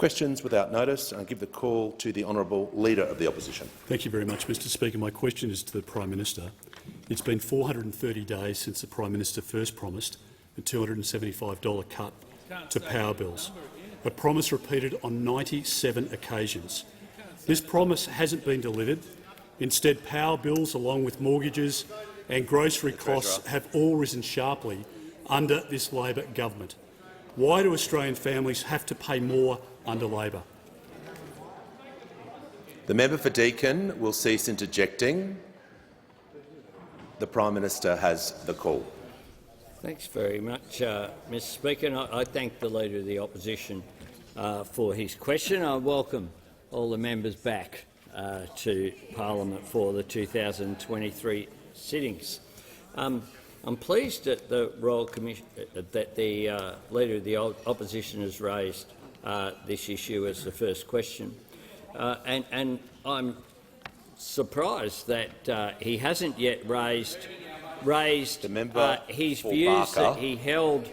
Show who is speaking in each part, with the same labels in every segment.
Speaker 1: questions without notice. I give the call to the honourable Leader of the Opposition.
Speaker 2: Thank you very much, Mr Speaker. My question is to the Prime Minister. It's been 430 days since the Prime Minister first promised a $275 cut to power bills, a promise repeated on 97 occasions. This promise hasn't been delivered. Instead, power bills, along with mortgages and grocery costs, have all risen sharply under this Labor government. Why do Australian families have to pay more under Labor?
Speaker 1: The member for Deakin will cease interjecting. The Prime Minister has the call.
Speaker 3: Thanks very much, Mr Speaker. And I thank the Leader of the Opposition for his question. I welcome all the members back to Parliament for the 2023 sittings. I'm pleased that the Leader of the Opposition has raised this issue as the first question, and I'm surprised that he hasn't yet raised his views that he held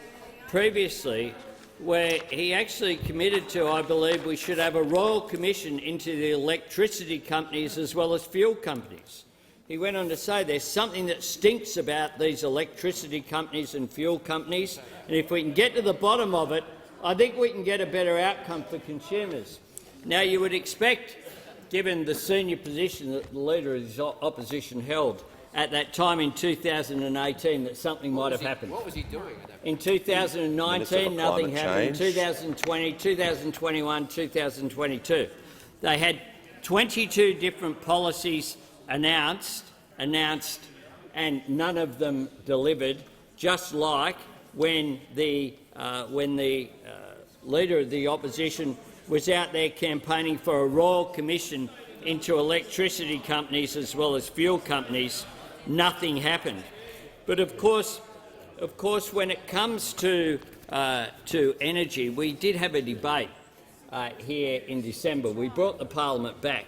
Speaker 3: previously, where he actually committed to, I believe, we should have a royal commission into the electricity companies as well as fuel companies. He went on to say there's something that stinks about these electricity companies and fuel companies, and if we can get to the bottom of it, I think we can get a better outcome for consumers. Now, you would expect, given the senior position that the Leader of the Opposition held at that time in 2018, that something might have happened. What was he doing? In 2019, nothing happened. In 2020, 2021, 2022. They had 22 different policies announced, and none of them delivered, just like when the Leader of the Opposition was out there campaigning for a royal commission into electricity companies as well as fuel companies. Nothing happened. But of course, when it comes to energy, we did have a debate here in December. We brought the Parliament back,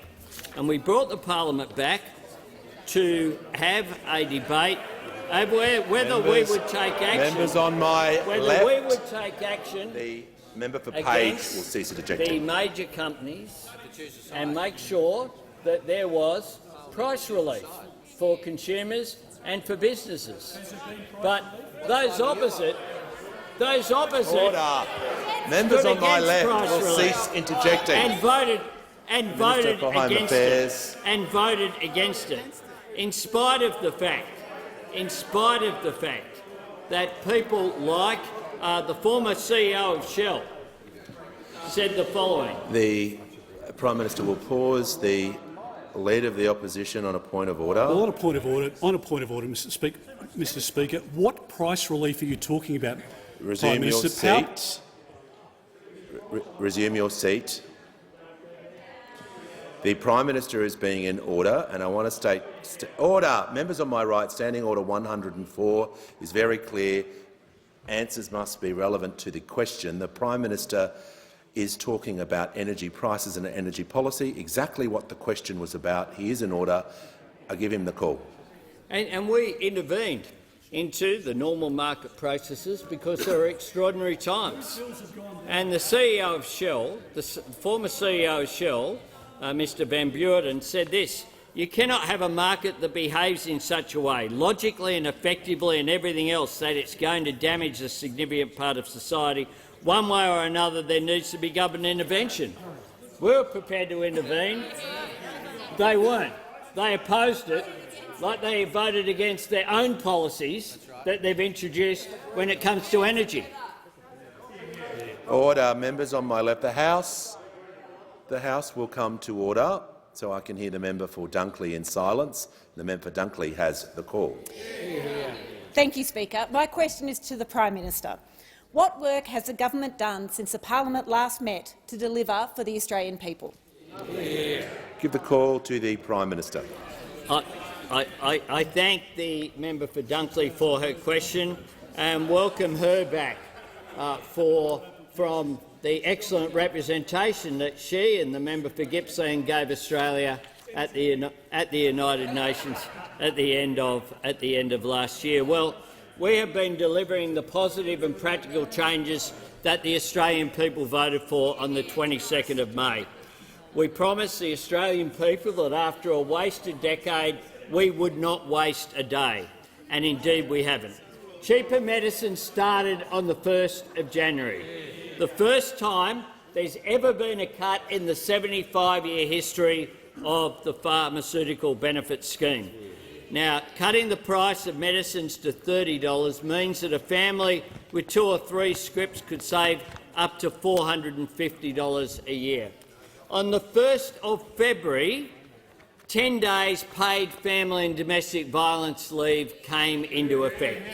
Speaker 3: and we brought the Parliament back to have a debate over whether we would take action.
Speaker 1: Members on my
Speaker 3: left, we would take action.
Speaker 1: The member for Page will cease interjecting.
Speaker 3: The major companies and make sure that there was price relief for consumers and for businesses. But those opposite
Speaker 1: Order. Members on my left will cease interjecting.
Speaker 3: And voted against
Speaker 1: Affairs.
Speaker 3: it. And voted against it, in spite of the fact that people like the former CEO of Shell said the following.
Speaker 1: The Prime Minister will pause. The Leader of the Opposition on a point of order.
Speaker 2: Well, on a point of order, Mr Speaker, what price relief are you talking about?
Speaker 1: Resume your seat. Resume your seat. The Prime Minister is being in order, and I want to state order. Members on my right, Standing Order 104 is very clear. Answers must be relevant to the question. The Prime Minister is talking about energy prices and energy policy, exactly what the question was about. He is in order. I give him the call.
Speaker 3: And we intervened into the normal market processes because there are extraordinary times. And the CEO of Shell, the former CEO of Shell, Mr Van Buren, said this: "You cannot have a market that behaves in such a way, logically and effectively and everything else, that it's going to damage a significant part of society. One way or another, there needs to be government intervention." We were prepared to intervene. They weren't. They opposed it, like they voted against their own policies that they've introduced when it comes to energy.
Speaker 1: Order. Members on my left. The House will come to order, so I can hear the member for Dunkley in silence. The member for Dunkley has the call.
Speaker 4: Thank you, Speaker. My question is to the Prime Minister. What work has the government done since the Parliament last met to deliver for the Australian people?
Speaker 1: Give the call to the Prime Minister.
Speaker 3: I thank the member for Dunkley for her question and welcome her back from the excellent representation that she and the member for Gippsland gave Australia at the United Nations at the end of last year. Well, we have been delivering the positive and practical changes that the Australian people voted for on the 22nd of May. We promised the Australian people that after a wasted decade we would not waste a day, and indeed we haven't. Cheaper medicine started on the 1st of January, the first time there's ever been a cut in the 75-year history of the pharmaceutical benefits scheme. Now, cutting the price of medicines to $30 means that a family with 2 or 3 scripts could save up to $450 a year. On the 1st of February, 10 days paid family and domestic violence leave came into effect.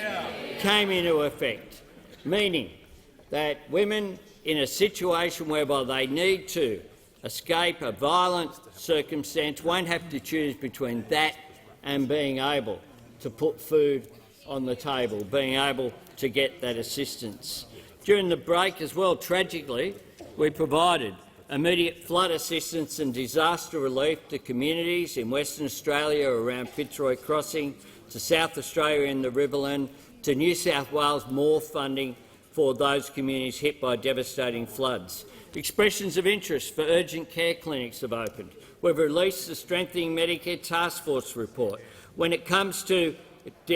Speaker 3: Meaning that women in a situation whereby they need to escape a violent circumstance won't have to choose between that and being able to put food on the table, being able to get that assistance. During the break as well, tragically, we provided immediate flood assistance and disaster relief to communities in Western Australia around Fitzroy Crossing, to South Australia in the Riverland, to New South Wales, more funding for those communities hit by devastating floods. Expressions of interest for urgent care clinics have opened. We've released the Strengthening Medicare Task Force report. When it comes to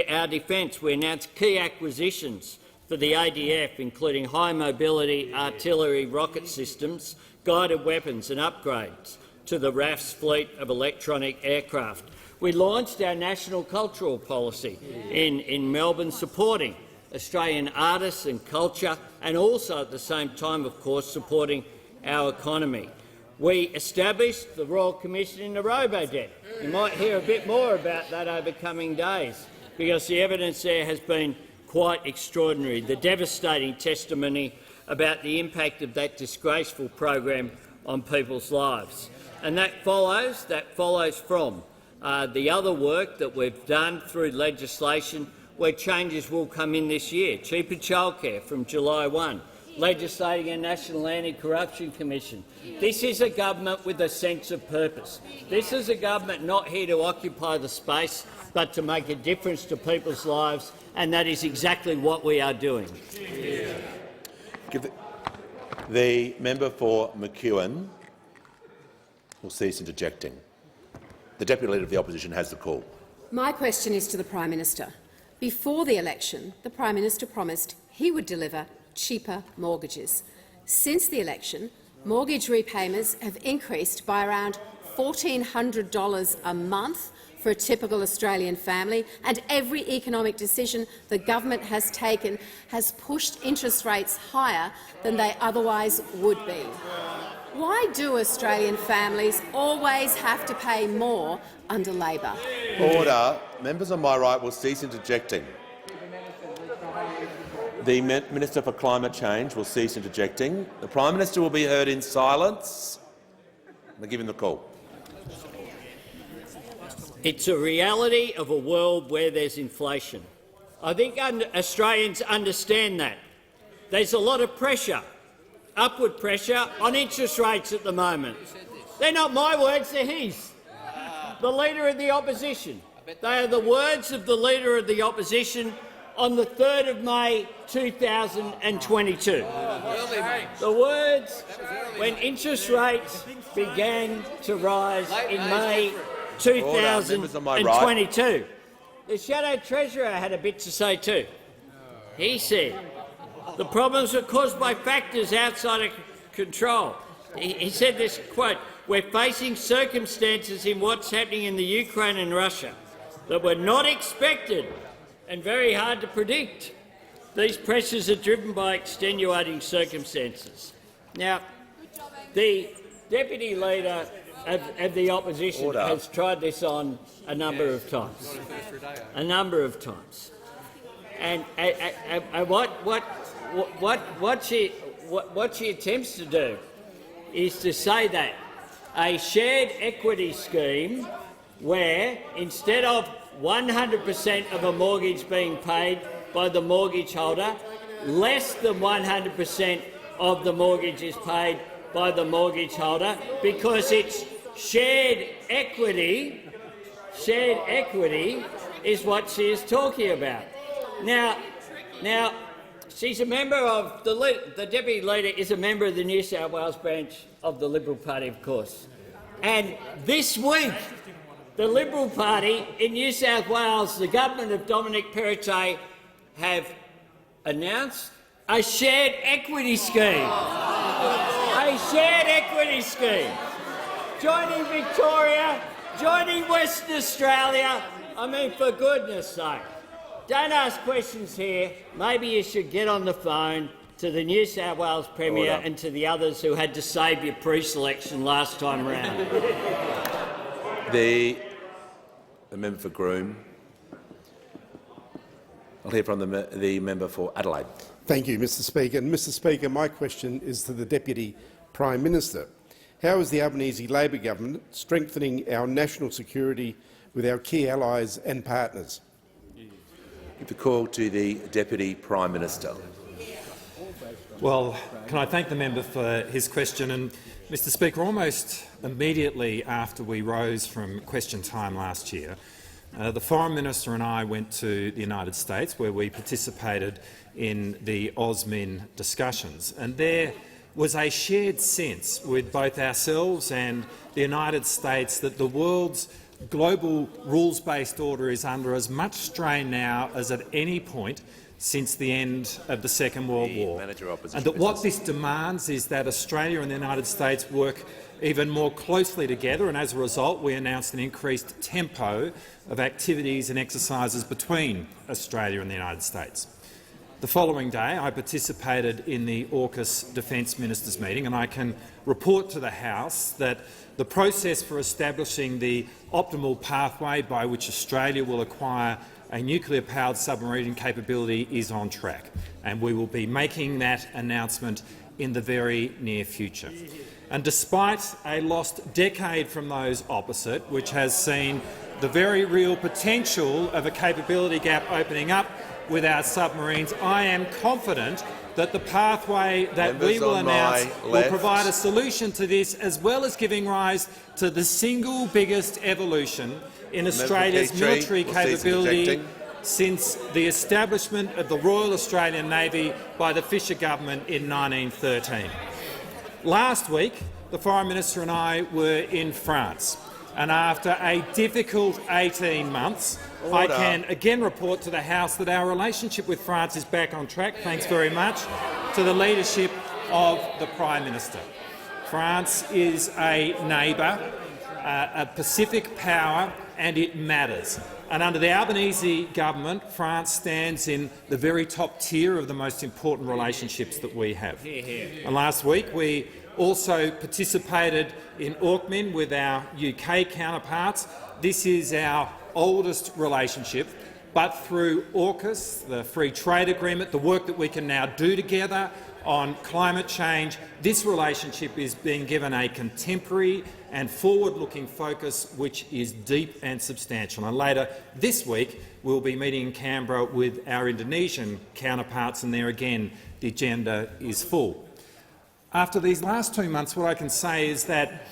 Speaker 3: our defence, we announced key acquisitions for the ADF, including high-mobility artillery rocket systems, guided weapons and upgrades to the RAF's fleet of electronic aircraft. We launched our national cultural policy in Melbourne, supporting Australian artists and culture, and also at the same time, of course, supporting our economy. We established the Royal Commission into Robodebt. You might hear a bit more about that over coming days, because the evidence there has been quite extraordinary, the devastating testimony about the impact of that disgraceful program on people's lives. And that follows from the other work that we've done through legislation where changes will come in this year. Cheaper childcare from July 1, legislating a National Anti-Corruption Commission. This is a government with a sense of purpose. This is a government not here to occupy the space, but to make a difference to people's lives, and that is exactly what we are doing.
Speaker 1: The member for McEwen will cease interjecting. The Deputy Leader of the Opposition has the call.
Speaker 5: My question is to the Prime Minister. Before the election, the Prime Minister promised he would deliver cheaper mortgages. Since the election, mortgage repayments have increased by around $1,400 a month for a typical Australian family, and every economic decision the government has taken has pushed interest rates higher than they otherwise would be. Why do Australian families always have to pay more under Labor?
Speaker 1: Order. Members on my right will cease interjecting. The Minister for Climate Change will cease interjecting. The Prime Minister will be heard in silence. I give him the call.
Speaker 3: It's a reality of a world where there's inflation. I think Australians understand that. There's a lot of pressure, upward pressure, on interest rates at the moment. They're not my words, they're his. The Leader of the Opposition. They are the words of the Leader of the Opposition on the 3rd of May 2022. The words when interest rates began to rise in May 2022. The Shadow Treasurer had a bit to say too. He said the problems were caused by factors outside of control. He said this, quote, "We're facing circumstances in what's happening in the Ukraine and Russia that were not expected and very hard to predict. These pressures are driven by extenuating circumstances." Now, the Deputy Leader of the Opposition has tried this on a number of times. And what she attempts to do is to say that a shared equity scheme where instead of 100% of a mortgage being paid by the mortgage holder, less than 100% of the mortgage is paid by the mortgage holder, because it's shared equity is what she is talking about. Now, She's a member of the Deputy Leader is a member of the New South Wales branch of the Liberal Party, of course. And this week, the Liberal Party in New South Wales, the government of Dominic Perrottet, have announced a shared equity scheme. A shared equity scheme. Joining Victoria, joining Western Australia. I mean, for goodness sake. Don't ask questions here. Maybe you should get on the phone to the New South Wales Premier and to the others who had to save your pre-selection last time round.
Speaker 1: The member for Groom. I'll hear from the member for Adelaide.
Speaker 6: Thank you, Mr Speaker. And Mr Speaker, my question is to the Deputy Prime Minister. How is the Albanese Labor government strengthening our national security with our key allies and partners?
Speaker 1: Give the call to the Deputy Prime Minister.
Speaker 7: Well, can I thank the member for his question? And, Mr Speaker, almost immediately after we rose from question time last year, the Foreign Minister and I went to the United States, where we participated in the AUSMIN discussions. And there was a shared sense with both ourselves and the United States that the world's global rules-based order is under as much strain now as at any point since the end of the Second World War, and that what this demands is that Australia and the United States work even more closely together, and as a result we announced an increased tempo of activities and exercises between Australia and the United States. The following day I participated in the AUKUS Defence Ministers meeting, and I can report to the House that the process for establishing the optimal pathway by which Australia will acquire a nuclear-powered submarine capability is on track, and we will be making that announcement in the very near future. And despite a lost decade from those opposite, which has seen the very real potential of a capability gap opening up with our submarines, I am confident that the pathway that we will announce will provide a solution to this, as well as giving rise to the single biggest evolution in Australia's military capability since the establishment of the Royal Australian Navy by the Fisher government in 1913. Last week, the Foreign Minister and I were in France, and after a difficult 18 months, I can again report to the House that our relationship with France is back on track, thanks very much to the leadership of the Prime Minister. France is a neighbour, a Pacific power, and it matters. And under the Albanese government, France stands in the very top tier of the most important relationships that we have. And last week we also participated in AUKMIN with our UK counterparts. This is our oldest relationship, but through AUKUS, the free trade agreement, the work that we can now do together on climate change, this relationship is being given a contemporary and forward-looking focus which is deep and substantial. And later this week we'll be meeting in Canberra with our Indonesian counterparts, and there again the agenda is full. After these last 2 months, what I can say is that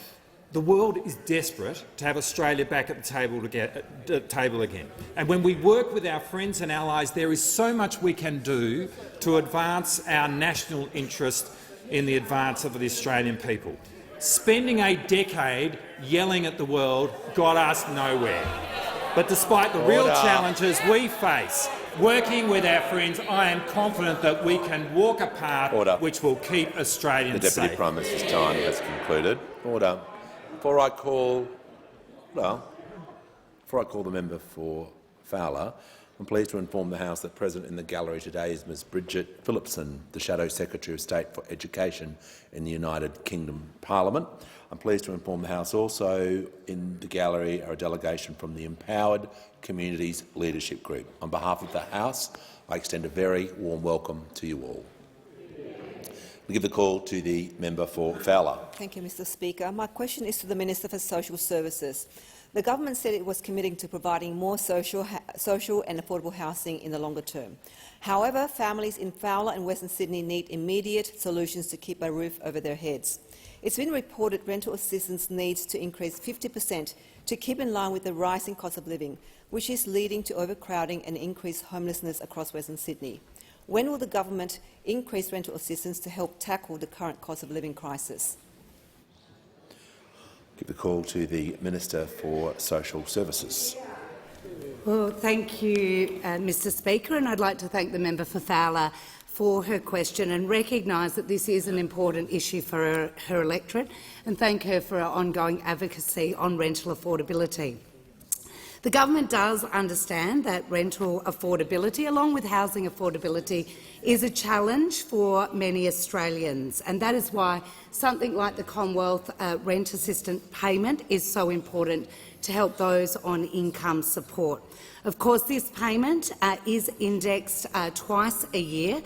Speaker 7: the world is desperate to have Australia back at the table again. And when we work with our friends and allies, there is so much we can do to advance our national interest in the advance of the Australian people. Spending a decade yelling at the world got us nowhere. But despite the real challenges we face, working with our friends, I am confident that we can walk a path which will keep Australians safe.
Speaker 1: The Deputy Prime Minister's time has concluded. Order. Before I call the member for Fowler, I'm pleased to inform the House that present in the gallery today is Ms Bridget Phillipson, the Shadow Secretary of State for Education in the United Kingdom Parliament. I'm pleased to inform the House also in the gallery are a delegation from the Empowered Communities Leadership Group. On behalf of the House, I extend a very warm welcome to you all. We give the call to the member for Fowler.
Speaker 8: Thank you, Mr Speaker. My question is to the Minister for Social Services. The government said it was committing to providing more social and affordable housing in the longer term. However, families in Fowler and Western Sydney need immediate solutions to keep a roof over their heads. It's been reported rental assistance needs to increase 50% to keep in line with the rising cost of living, which is leading to overcrowding and increased homelessness across Western Sydney. When will the government increase rental assistance to help tackle the current cost of living crisis?
Speaker 1: Give the call to the Minister for Social Services.
Speaker 9: Well, thank you, Mr Speaker, and I'd like to thank the member for Fowler for her question and recognise that this is an important issue for her electorate, and thank her for her ongoing advocacy on rental affordability. The government does understand that rental affordability, along with housing affordability, is a challenge for many Australians, and that is why something like the Commonwealth Rent Assistance payment is so important to help those on income support. Of course, this payment is indexed twice a year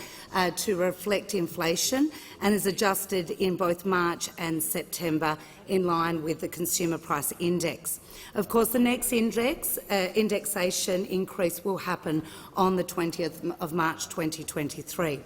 Speaker 9: to reflect inflation and is adjusted in both March and September in line with the Consumer Price Index. Of course, the next indexation increase will happen on the 20th of March 2023.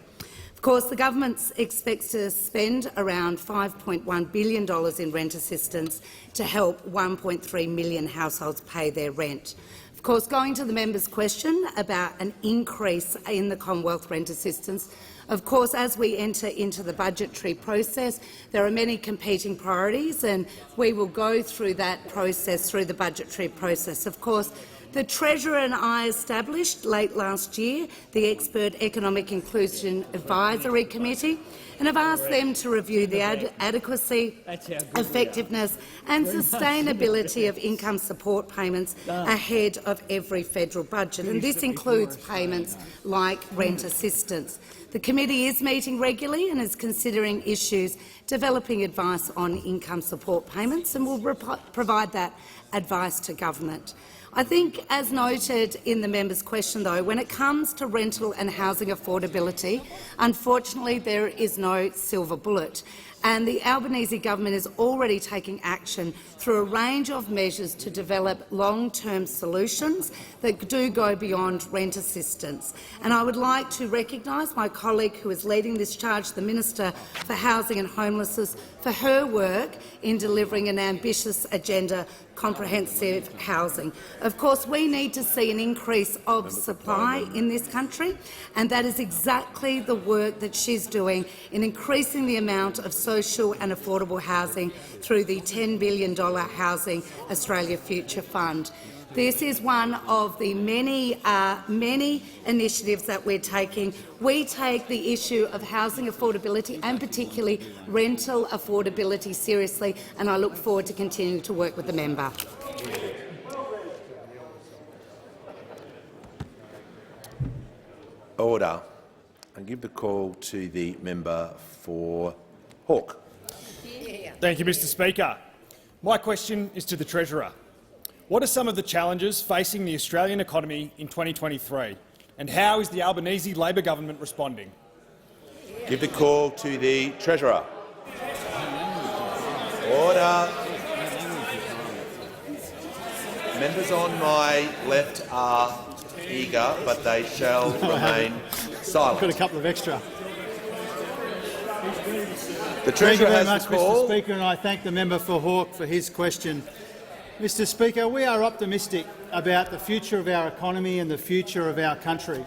Speaker 9: Of course, the government expects to spend around $5.1 billion in rent assistance to help 1.3 million households pay their rent. Of course, going to the member's question about an increase in the Commonwealth rent assistance, of course, as we enter into the budgetary process, there are many competing priorities, and we will go through that process, through the budgetary process. Of course, the Treasurer and I established late last year the Expert Economic Inclusion Advisory Committee, and have asked them to review the adequacy, effectiveness and sustainability of income support payments ahead of every federal budget, and this includes payments like rent assistance. The committee is meeting regularly and is considering issues, developing advice on income support payments, and will provide that advice to government. I think, as noted in the member's question, though, when it comes to rental and housing affordability, unfortunately there is no silver bullet, and the Albanese government is already taking action through a range of measures to develop long-term solutions that do go beyond rent assistance. And I would like to recognise my colleague who is leading this charge, the Minister for Housing and Homelessness, for her work in delivering an ambitious agenda, comprehensive housing. Of course, we need to see an increase of supply in this country, and that is exactly the work that she's doing in increasing the amount of social and affordable housing through the $10 billion Housing Australia Future Fund. This is one of the many initiatives that we're taking. We take the issue of housing affordability and particularly rental affordability seriously, and I look forward to continuing to work with the member.
Speaker 1: Order. I give the call to the member for Hawke.
Speaker 10: Thank you, Mr Speaker. My question is to the Treasurer. What are some of the challenges facing the Australian economy in 2023, and how is the Albanese Labor government responding?
Speaker 1: Give the call to the Treasurer. Order. Members on my left are eager, but they shall remain silent.
Speaker 11: I've got a couple of extra.
Speaker 1: The Treasurer has
Speaker 11: much,
Speaker 1: the call.
Speaker 11: Mr Speaker, and I thank the member for Hawke for his question. Mr Speaker, we are optimistic about the future of our economy and the future of our country,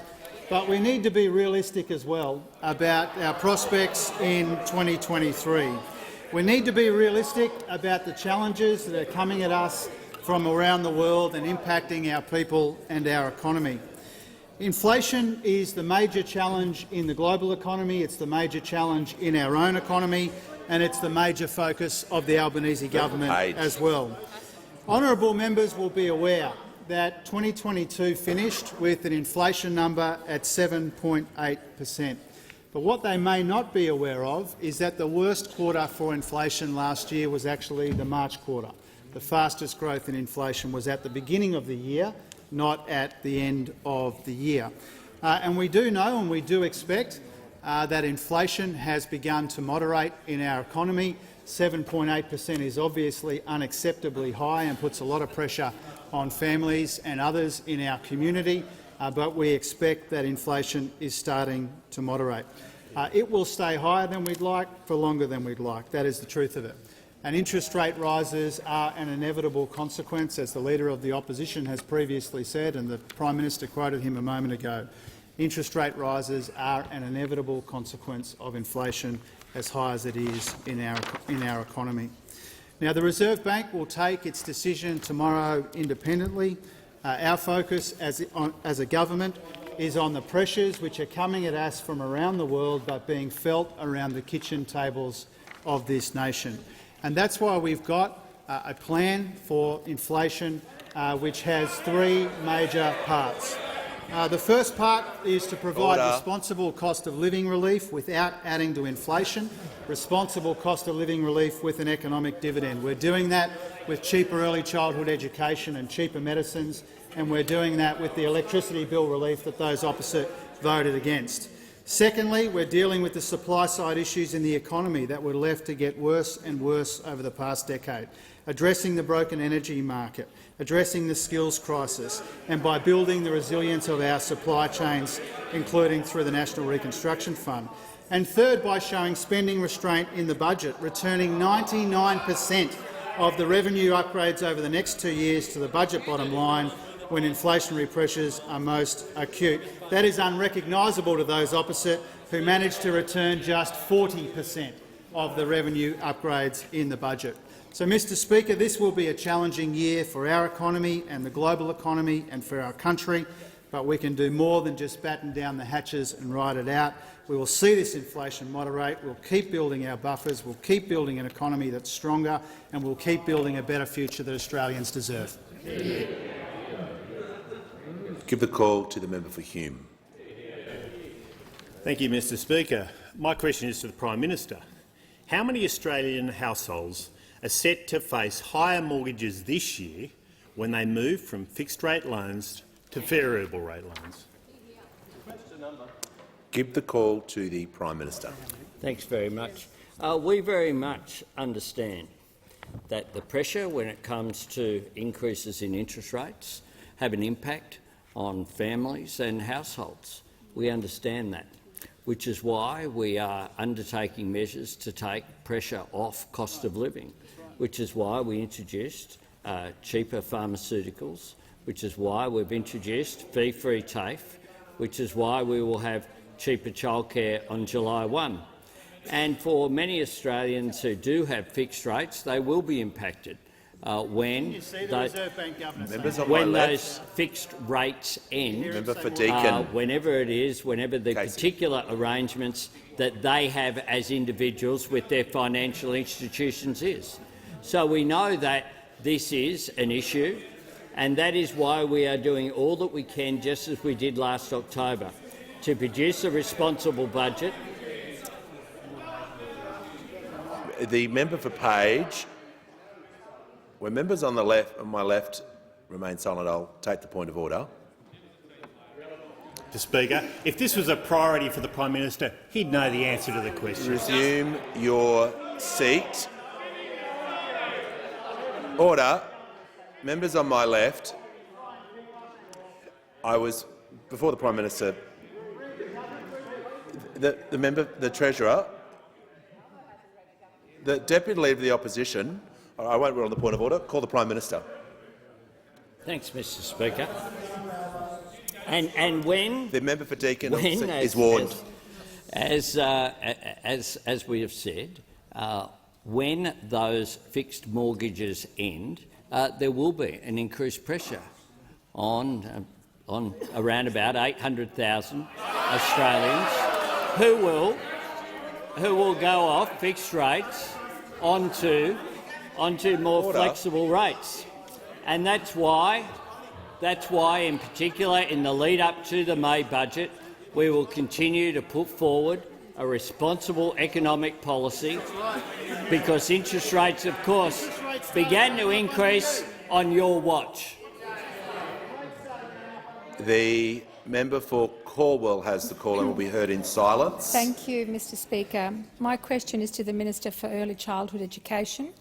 Speaker 11: but we need to be realistic as well about our prospects in 2023. We need to be realistic about the challenges that are coming at us from around the world and impacting our people and our economy. Inflation is the major challenge in the global economy, it's the major challenge in our own economy, and it's the major focus of the Albanese government as well. Honourable members will be aware that 2022 finished with an inflation number at 7.8%. But what they may not be aware of is that the worst quarter for inflation last year was actually the March quarter. The fastest growth in inflation was at the beginning of the year, not at the end of the year. And we do know and we do expect that inflation has begun to moderate in our economy. 7.8% is obviously unacceptably high and puts a lot of pressure on families and others in our community, but we expect that inflation is starting to moderate. It will stay higher than we'd like for longer than we'd like. That is the truth of it. And interest rate rises are an inevitable consequence, as the Leader of the Opposition has previously said, and the Prime Minister quoted him a moment ago. Interest rate rises are an inevitable consequence of inflation as high as it is in our economy. Now, the Reserve Bank will take its decision tomorrow independently. Our focus as a government is on the pressures which are coming at us from around the world but being felt around the kitchen tables of this nation. And that's why we've got a plan for inflation which has three major parts. The first part is to provide responsible cost of living relief without adding to inflation, responsible cost of living relief with an economic dividend. We're doing that with cheaper early childhood education and cheaper medicines, and we're doing that with the electricity bill relief that those opposite voted against. Secondly, we're dealing with the supply-side issues in the economy that were left to get worse and worse over the past decade, addressing the broken energy market, addressing the skills crisis, and by building the resilience of our supply chains, including through the National Reconstruction Fund. And third, by showing spending restraint in the budget, returning 99% of the revenue upgrades over the next 2 years to the budget bottom line when inflationary pressures are most acute. That is unrecognisable to those opposite, who managed to return just 40% of the revenue upgrades in the budget. So, Mr Speaker, this will be a challenging year for our economy and the global economy and for our country, but we can do more than just batten down the hatches and ride it out. We will see this inflation moderate, we'll keep building our buffers, we'll keep building an economy that's stronger, and we'll keep building a better future that Australians deserve.
Speaker 1: Give the call to the member for Hume.
Speaker 12: Thank you, Mr Speaker. My question is to the Prime Minister. How many Australian households are set to face higher mortgages this year when they move from fixed-rate loans to variable-rate loans?
Speaker 1: Give the call to the Prime Minister.
Speaker 3: Thanks very much. We very much understand that the pressure when it comes to increases in interest rates have an impact on families and households. We understand that, which is why we are undertaking measures to take pressure off cost of living, which is why we introduced cheaper pharmaceuticals, which is why we've introduced fee-free TAFE, which is why we will have cheaper childcare on July 1. And for many Australians who do have fixed rates, they will be impacted when those fixed rates end, whenever it is, whenever the particular arrangements that they have as individuals with their financial institutions is. So we know that this is an issue, and that is why we are doing all that we can, just as we did last October, to produce a responsible budget.
Speaker 1: The member for Page. When members on my left remain silent, I'll take the point of order.
Speaker 12: Mr Speaker, if this was a priority for the Prime Minister, he'd know the answer to the question.
Speaker 1: Resume your seat. Order. Members on my left, before the Prime Minister, the Treasurer, the Deputy Leader of the Opposition. I won't rule on the point of order. Call the Prime Minister.
Speaker 3: Thanks, Mr Speaker. And when
Speaker 1: the member for Deakin is warned,
Speaker 3: as we have said, when those fixed mortgages end, there will be an increased pressure on around about 800,000 Australians who will go off fixed rates onto more flexible rates. And that's why, in particular, in the lead-up to the May budget, we will continue to put forward a responsible economic policy, because interest rates, of course, began to increase on your watch.
Speaker 1: The member for Cornwall has the call and will be heard in silence.
Speaker 13: Thank you, Mr Speaker. My question is to the Minister for Early Childhood Education.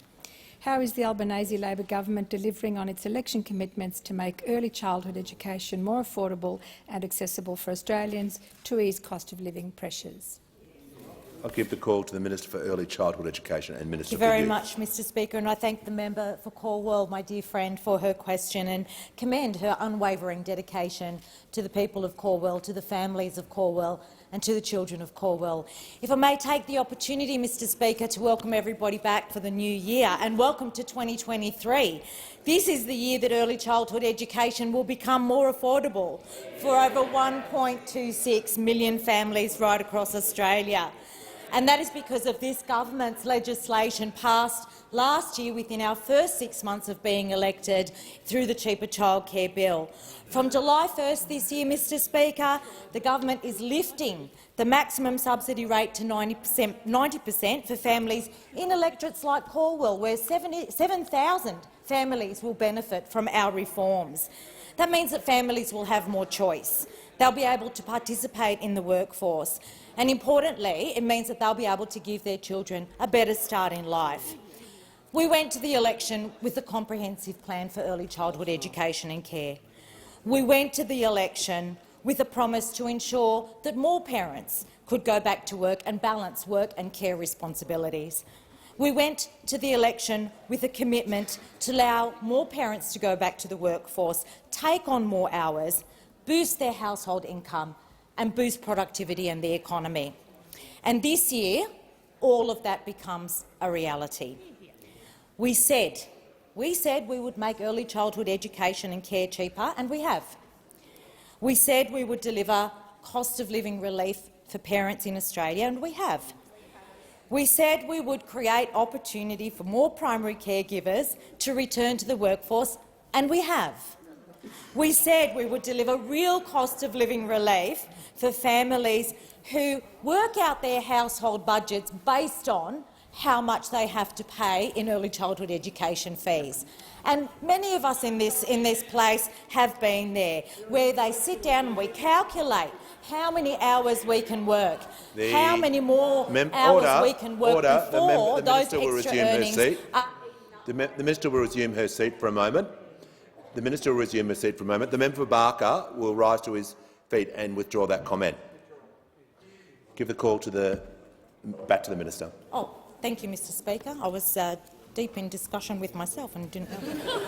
Speaker 13: How is the Albanese Labor government delivering on its election commitments to make early childhood education more affordable and accessible for Australians to ease cost of living pressures?
Speaker 1: I'll give the call to the Minister for Early Childhood Education and Minister
Speaker 4: Thank you
Speaker 1: for
Speaker 4: very
Speaker 1: Youth.
Speaker 4: much, Mr Speaker, and I thank the member for Cornwall, my dear friend, for her question and commend her unwavering dedication to the people of Cornwall, to the families of Cornwall and to the children of Cornwall. If I may take the opportunity, Mr Speaker, to welcome everybody back for the new year and welcome to 2023. This is the year that early childhood education will become more affordable for over 1.26 million families right across Australia. And that is because of this government's legislation passed last year within our first 6 months of being elected through the Cheaper Childcare Bill. From July 1st this year, Mr Speaker, the government is lifting the maximum subsidy rate to 90% for families in electorates like Cornwall, where 7,000 families will benefit from our reforms. That means that families will have more choice. They'll be able to participate in the workforce. And importantly, it means that they'll be able to give their children a better start in life. We went to the election with a comprehensive plan for early childhood education and care. We went to the election with a promise to ensure that more parents could go back to work and balance work and care responsibilities. We went to the election with a commitment to allow more parents to go back to the workforce, take on more hours, boost their household income and boost productivity and the economy. And this year, all of that becomes a reality. We said we would make early childhood education and care cheaper, and we have. We said we would deliver cost of living relief for parents in Australia, and we have. We said we would create opportunity for more primary caregivers to return to the workforce, and we have. We said we would deliver real cost of living relief for families who work out their household budgets based on how much they have to pay in early childhood education fees. And many of us in this place have been there, where they sit down and we calculate how many hours we can work, how many more hours we can work before those extra earnings.
Speaker 1: The Minister will resume her seat for a moment. The Minister will resume her seat for a moment. The member for Barker will rise to his feet and withdraw that comment. Give the call to back to the Minister.
Speaker 4: Oh, thank you, Mr Speaker. I was deep in discussion with myself and didn't know.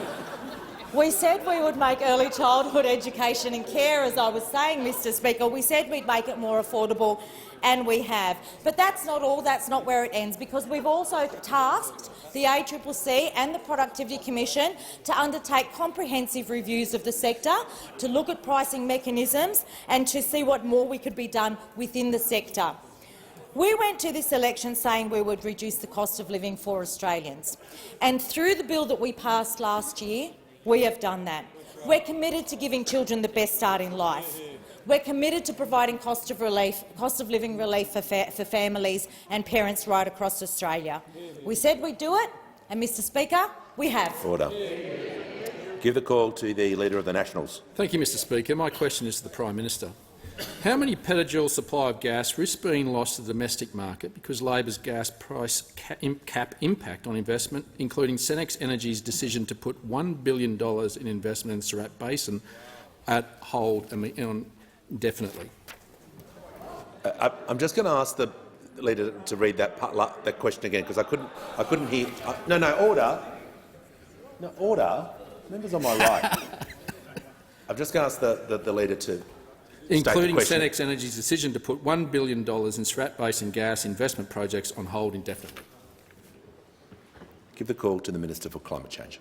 Speaker 4: We said we would make early childhood education and care, as I was saying, Mr Speaker. We said we'd make it more affordable, and we have. But that's not all. That's not where it ends, because we've also tasked the ACCC and the Productivity Commission to undertake comprehensive reviews of the sector, to look at pricing mechanisms and to see what more we could be done within the sector. We went to this election saying we would reduce the cost of living for Australians, and through the bill that we passed last year, we have done that. We're committed to giving children the best start in life. We're committed to providing cost of living relief for families and parents right across Australia. We said we'd do it, and, Mr Speaker, we have.
Speaker 1: Order. Give the call to the Leader of the Nationals.
Speaker 14: Thank you, Mr Speaker. My question is to the Prime Minister. How many petajoule supply of gas risks being lost to the domestic market because Labor's gas price cap impact on investment, including Senex Energy's decision to put $1 billion in investment in the Surat Basin at hold indefinitely?
Speaker 1: I'm just going to ask the Leader to read that question again, because I couldn't hear. Order. No, order. Members on my right. I'm just going to ask the Leader to.
Speaker 14: Including Senex Energy's decision to put $1 billion in Surat Basin gas investment projects on hold indefinitely.
Speaker 1: Give the call to the Minister for Climate Change.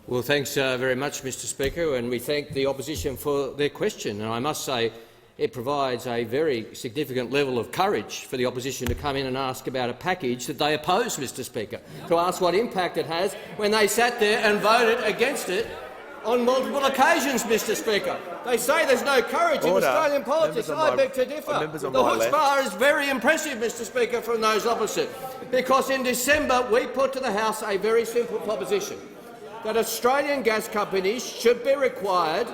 Speaker 3: Well, thanks very much, Mr Speaker, and we thank the opposition for their question. And I must say it provides a very significant level of courage for the opposition to come in and ask about a package that they oppose, Mr Speaker, to ask what impact it has when they sat there and voted against it on multiple occasions, Mr Speaker. They say there's no courage in Australian politics. I beg to differ. The chutzpah is very impressive, Mr Speaker, from those opposite, because in December we put to the House a very simple proposition, that Australian gas companies should be required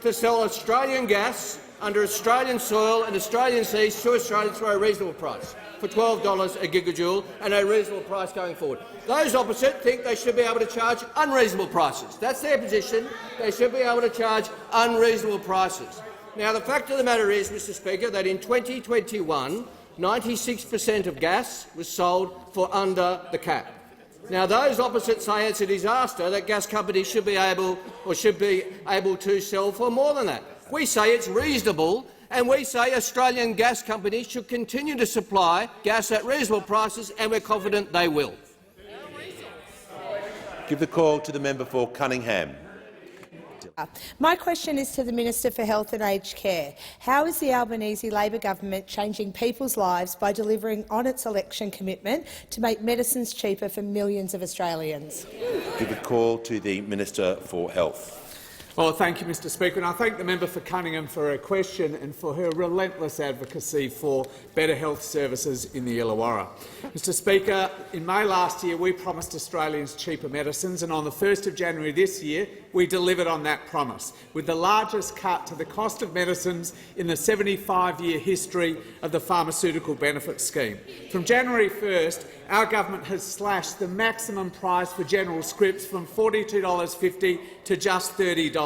Speaker 3: to sell Australian gas under Australian soil and Australian seas to Australians for a reasonable price, for $12 a gigajoule and a reasonable price going forward. Those opposite think they should be able to charge unreasonable prices. That's their position. They should be able to charge unreasonable prices. Now, the fact of the matter is, Mr Speaker, that in 2021
Speaker 15: 96% of gas was sold for under the cap. Now, those opposite say it's a disaster that gas companies should be able to sell for more than that. We say it's reasonable, and we say Australian gas companies should continue to supply gas at reasonable prices, and we're confident they will.
Speaker 1: Give the call to the member for Cunningham.
Speaker 16: My question is to the Minister for Health and Aged Care. How is the Albanese Labor government changing people's lives by delivering on its election commitment to make medicines cheaper for millions of Australians?
Speaker 1: Give the call to the Minister for Health.
Speaker 17: Well, thank you, Mr Speaker, and I thank the member for Cunningham for her question and for her relentless advocacy for better health services in the Illawarra. Mr Speaker, in May last year we promised Australians cheaper medicines, and on the 1st of January this year we delivered on that promise, with the largest cut to the cost of medicines in the 75-year history of the Pharmaceutical Benefits Scheme. From January 1st, our government has slashed the maximum price for general scripts from $42.50 to just $30.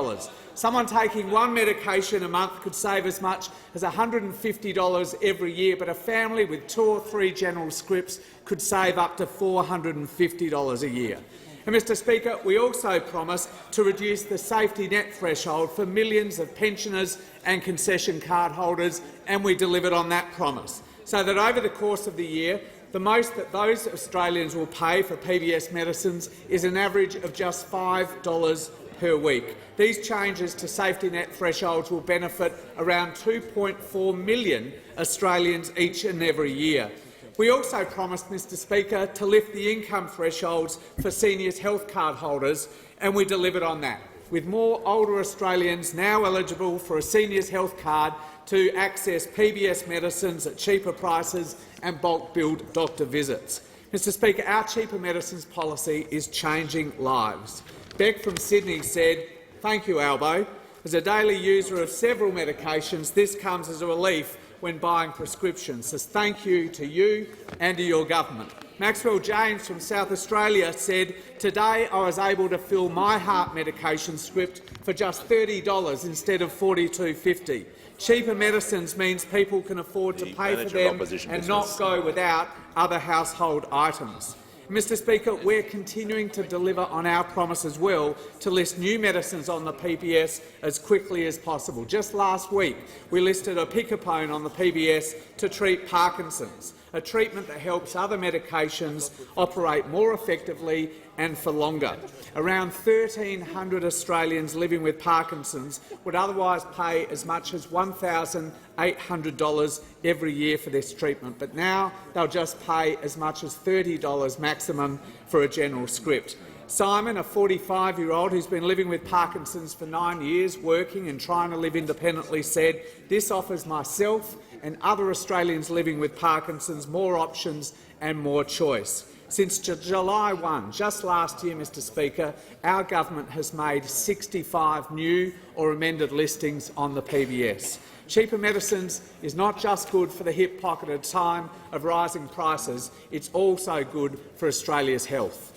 Speaker 17: Someone taking one medication a month could save as much as $150 every year, but a family with 2 or 3 general scripts could save up to $450 a year. And, Mr Speaker, we also promised to reduce the safety net threshold for millions of pensioners and concession card holders, and we delivered on that promise, so that over the course of the year the most that those Australians will pay for PBS medicines is an average of just $5 per week. These changes to safety net thresholds will benefit around 2.4 million Australians each and every year. We also promised, Mr Speaker, to lift the income thresholds for seniors' health card holders, and we delivered on that, with more older Australians now eligible for a seniors' health card to access PBS medicines at cheaper prices and bulk-billed doctor visits. Mr Speaker, our cheaper medicines policy is changing lives. Beck from Sydney said, "Thank you, Albo. As a daily user of several medications, this comes as a relief when buying prescriptions. So thank you to you and to your government." Maxwell James from South Australia said, "Today I was able to fill my heart medication script for just $30 instead of $42.50. Cheaper medicines means people can afford to pay for them and not go without other household items." Mr Speaker, we're continuing to deliver on our promise as well to list new medicines on the PBS as quickly as possible. Just last week we listed opicapone on the PBS to treat Parkinson's, a treatment that helps other medications operate more effectively and for longer. Around 1,300 Australians living with Parkinson's would otherwise pay as much as $1,800 every year for this treatment, but now they'll just pay as much as $30 maximum for a general script. Simon, a 45-year-old who's been living with Parkinson's for 9 years, working and trying to live independently, said, "This offers myself and other Australians living with Parkinson's more options and more choice." Since July 1, just last year, Mr Speaker, our government has made 65 new or amended listings on the PBS. Cheaper medicines is not just good for the hip pocket at a time of rising prices, it's also good for Australia's health.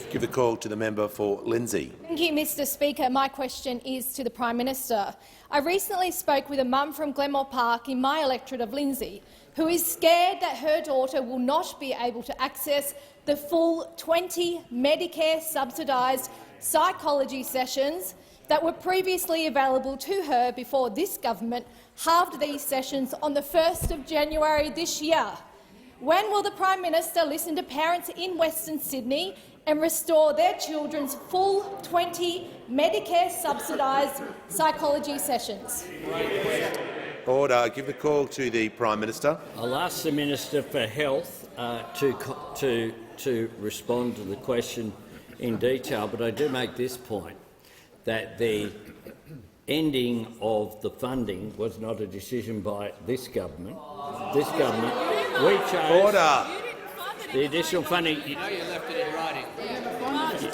Speaker 1: Give the call to the member for Lindsay.
Speaker 18: Thank you, Mr Speaker. My question is to the Prime Minister. I recently spoke with a mum from Glenmore Park in my electorate of Lindsay who is scared that her daughter will not be able to access the full 20 Medicare subsidised psychology sessions that were previously available to her before this government halved these sessions on the 1st of January this year. When will the Prime Minister listen to parents in Western Sydney and restore their children's full 20 Medicare subsidised psychology sessions?
Speaker 1: Order. Give the call to the Prime Minister.
Speaker 3: I'll ask the Minister for Health to respond to the question in detail, but I do make this point, that the ending of the funding was not a decision by this government. This government, we chose
Speaker 1: Order.
Speaker 3: the additional funding.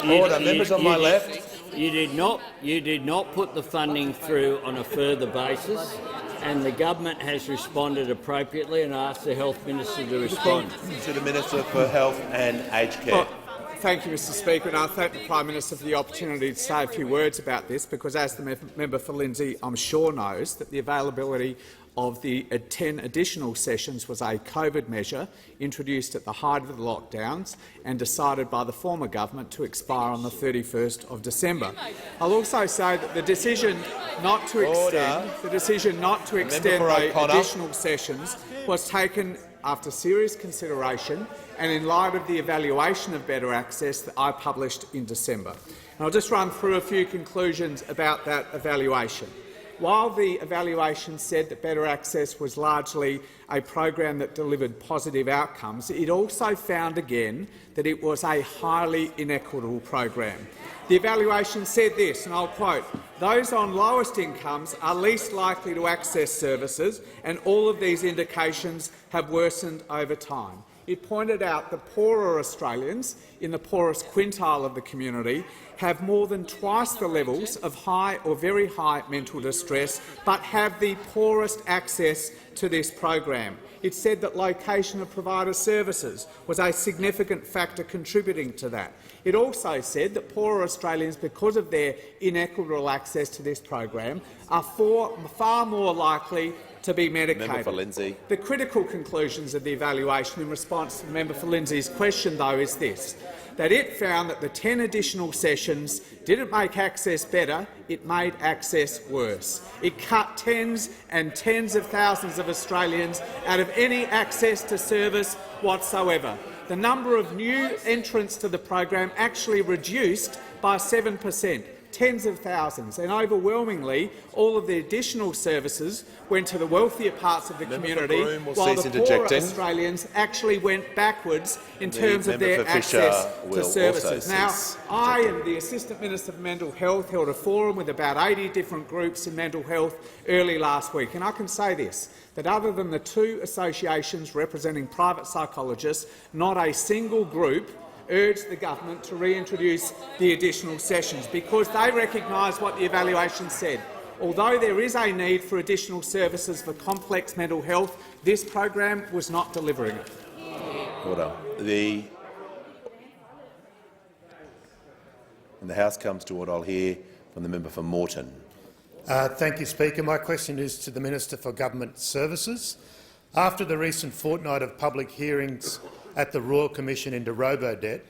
Speaker 1: Order. Members on my left.
Speaker 3: You did not put the funding through on a further basis, and the government has responded appropriately, and I ask the Health Minister to respond.
Speaker 1: To the Minister for Health and Aged Care.
Speaker 17: Well, thank you, Mr Speaker, and I thank the Prime Minister for the opportunity to say a few words about this, because as the member for Lindsay I'm sure knows, that the availability of the 10 additional sessions was a COVID measure introduced at the height of the lockdowns and decided by the former government to expire on the 31st of December. I'll also say that the decision not to extend the additional sessions was taken after serious consideration and in light of the evaluation of Better Access that I published in December. And I'll just run through a few conclusions about that evaluation. While the evaluation said that Better Access was largely a program that delivered positive outcomes, it also found again that it was a highly inequitable program. The evaluation said this, and I'll quote, "Those on lowest incomes are least likely to access services, and all of these indications have worsened over time." It pointed out that poorer Australians in the poorest quintile of the community have more than twice the levels of high or very high mental distress, but have the poorest access to this program. It said that location of provider services was a significant factor contributing to that. It also said that poorer Australians, because of their inequitable access to this program, are far more likely to be medicated.
Speaker 1: Member for Lindsay.
Speaker 17: The critical conclusions of the evaluation in response to the member for Lindsay's question, though, is this, that it found that the 10 additional sessions didn't make access better, it made access worse. It cut tens and tens of thousands of Australians out of any access to service whatsoever. The number of new entrants to the program actually reduced by 7%. Tens of thousands, and overwhelmingly all of the additional services went to the wealthier parts of the community, while the poorer Australians actually went backwards in terms of their access to services. Now, I and the Assistant Minister for Mental Health held a forum with about 80 different groups in mental health early last week, and I can say this, that other than the 2 associations representing private psychologists, not a single group urged the government to reintroduce the additional sessions, because they recognise what the evaluation said. Although there is a need for additional services for complex mental health, this program was not delivering it.
Speaker 1: Order. The House comes to order. I'll hear from the member for Moreton.
Speaker 19: Thank you, Speaker. My question is to the Minister for Government Services. After the recent fortnight of public hearings at the Royal Commission into Robodebt,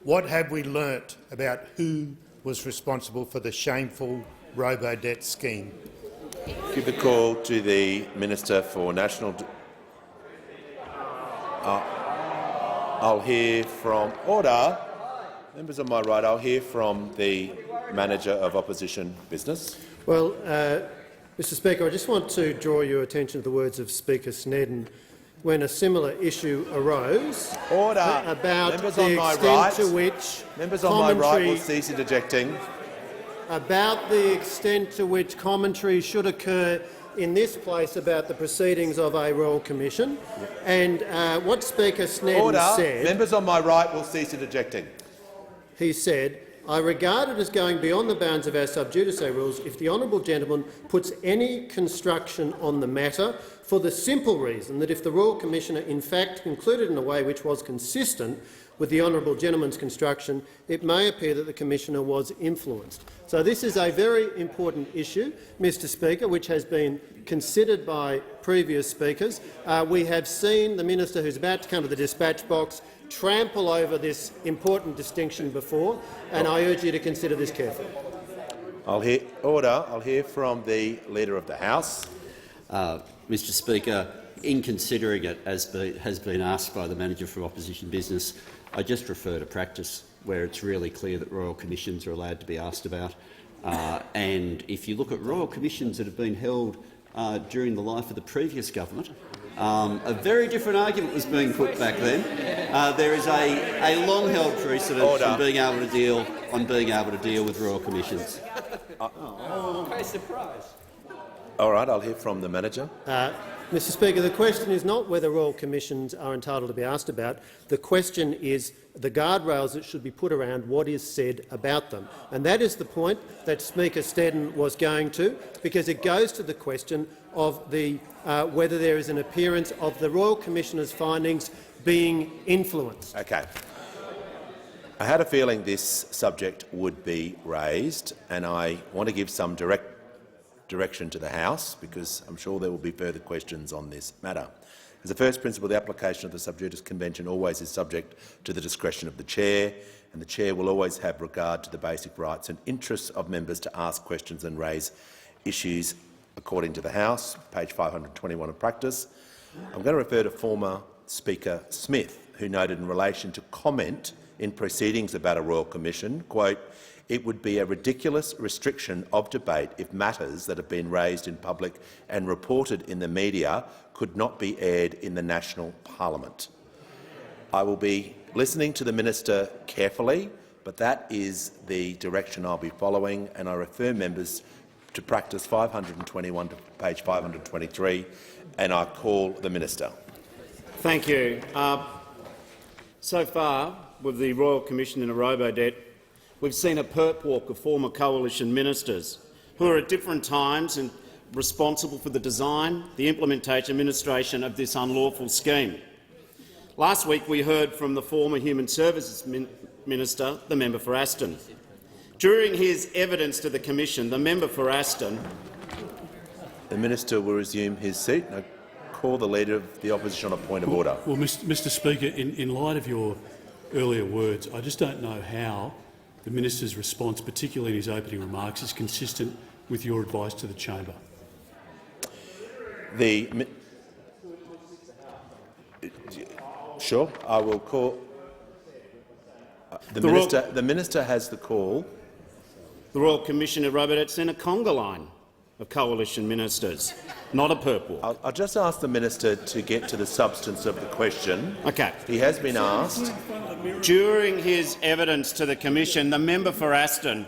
Speaker 19: what have we learnt about who was responsible for the shameful Robodebt scheme?
Speaker 1: Give the call to the Minister for National... I'll hear from... Order! Members on my right, I'll hear from the Manager of Opposition Business.
Speaker 20: Well, Mr Speaker, I just want to draw your attention to the words of Speaker Snedden when a similar issue arose about
Speaker 1: members
Speaker 20: the
Speaker 1: on my
Speaker 20: extent
Speaker 1: right,
Speaker 20: to which
Speaker 1: members on my right will cease interjecting.
Speaker 20: About the extent to which commentary should occur in this place about the proceedings of a Royal Commission, and what Speaker Snedden said.
Speaker 1: Members on my right will cease interjecting.
Speaker 20: He said, "I regard it as going beyond the bounds of our sub judice rules if the honourable gentleman puts any construction on the matter, for the simple reason that if the Royal Commissioner in fact concluded in a way which was consistent with the honourable gentleman's construction, it may appear that the Commissioner was influenced." So this is a very important issue, Mr Speaker, which has been considered by previous speakers. We have seen the minister who's about to come to the dispatch box trample over this important distinction before, and I urge you to consider this carefully.
Speaker 1: I'll hear from the Leader of the House.
Speaker 21: Mr Speaker, in considering it, as has been asked by the Manager for Opposition Business, I just refer to practice, where it's really clear that Royal Commissions are allowed to be asked about. And if you look at Royal Commissions that have been held during the life of the previous government, a very different argument was being put back then. There is a long-held precedent on being able to deal with Royal Commissions.
Speaker 17: Surprise.
Speaker 1: All right, I'll hear from the Manager.
Speaker 20: Mr Speaker, the question is not whether Royal Commissions are entitled to be asked about. The question is the guardrails that should be put around what is said about them. And that is the point that Speaker Snedden was going to, because it goes to the question of whether there is an appearance of the Royal Commissioner's findings being influenced.
Speaker 1: Okay. I had a feeling this subject would be raised, and I want to give some direct direction to the House, because I'm sure there will be further questions on this matter. As a first principle, the application of the Sub Judice Convention always is subject to the discretion of the Chair, and the Chair will always have regard to the basic rights and interests of members to ask questions and raise issues according to the House, page 521 of practice. I'm going to refer to former Speaker Smith, who noted in relation to comment in proceedings about a Royal Commission, quote, "It would be a ridiculous restriction of debate if matters that have been raised in public and reported in the media could not be aired in the national parliament." I will be listening to the minister carefully, but that is the direction I'll be following, and I refer members to practice 521 to page 523, and I call the minister.
Speaker 2: Thank you. So far, with the Royal Commission into Robodebt, we've seen a perp walk of former coalition ministers who are at different times and responsible for the design, the implementation and administration of this unlawful scheme. Last week we heard from the former Human Services Minister, the member for Aston. During his evidence to the Commission, the member for Aston—
Speaker 1: The minister will resume his seat. I call the Leader of the Opposition on a point of order.
Speaker 22: Well, Mr Speaker, in light of your earlier words, I just don't know how the minister's response, particularly in his opening remarks, is consistent with your advice to the chamber.
Speaker 1: Sure, I will call. The minister has the call.
Speaker 2: The Royal Commission at Robodebt sent a conga line of coalition ministers, not a perp walk.
Speaker 1: I'll just ask the minister to get to the substance of the question.
Speaker 2: Okay.
Speaker 1: He has been asked.
Speaker 2: During his evidence to the Commission, the member for Aston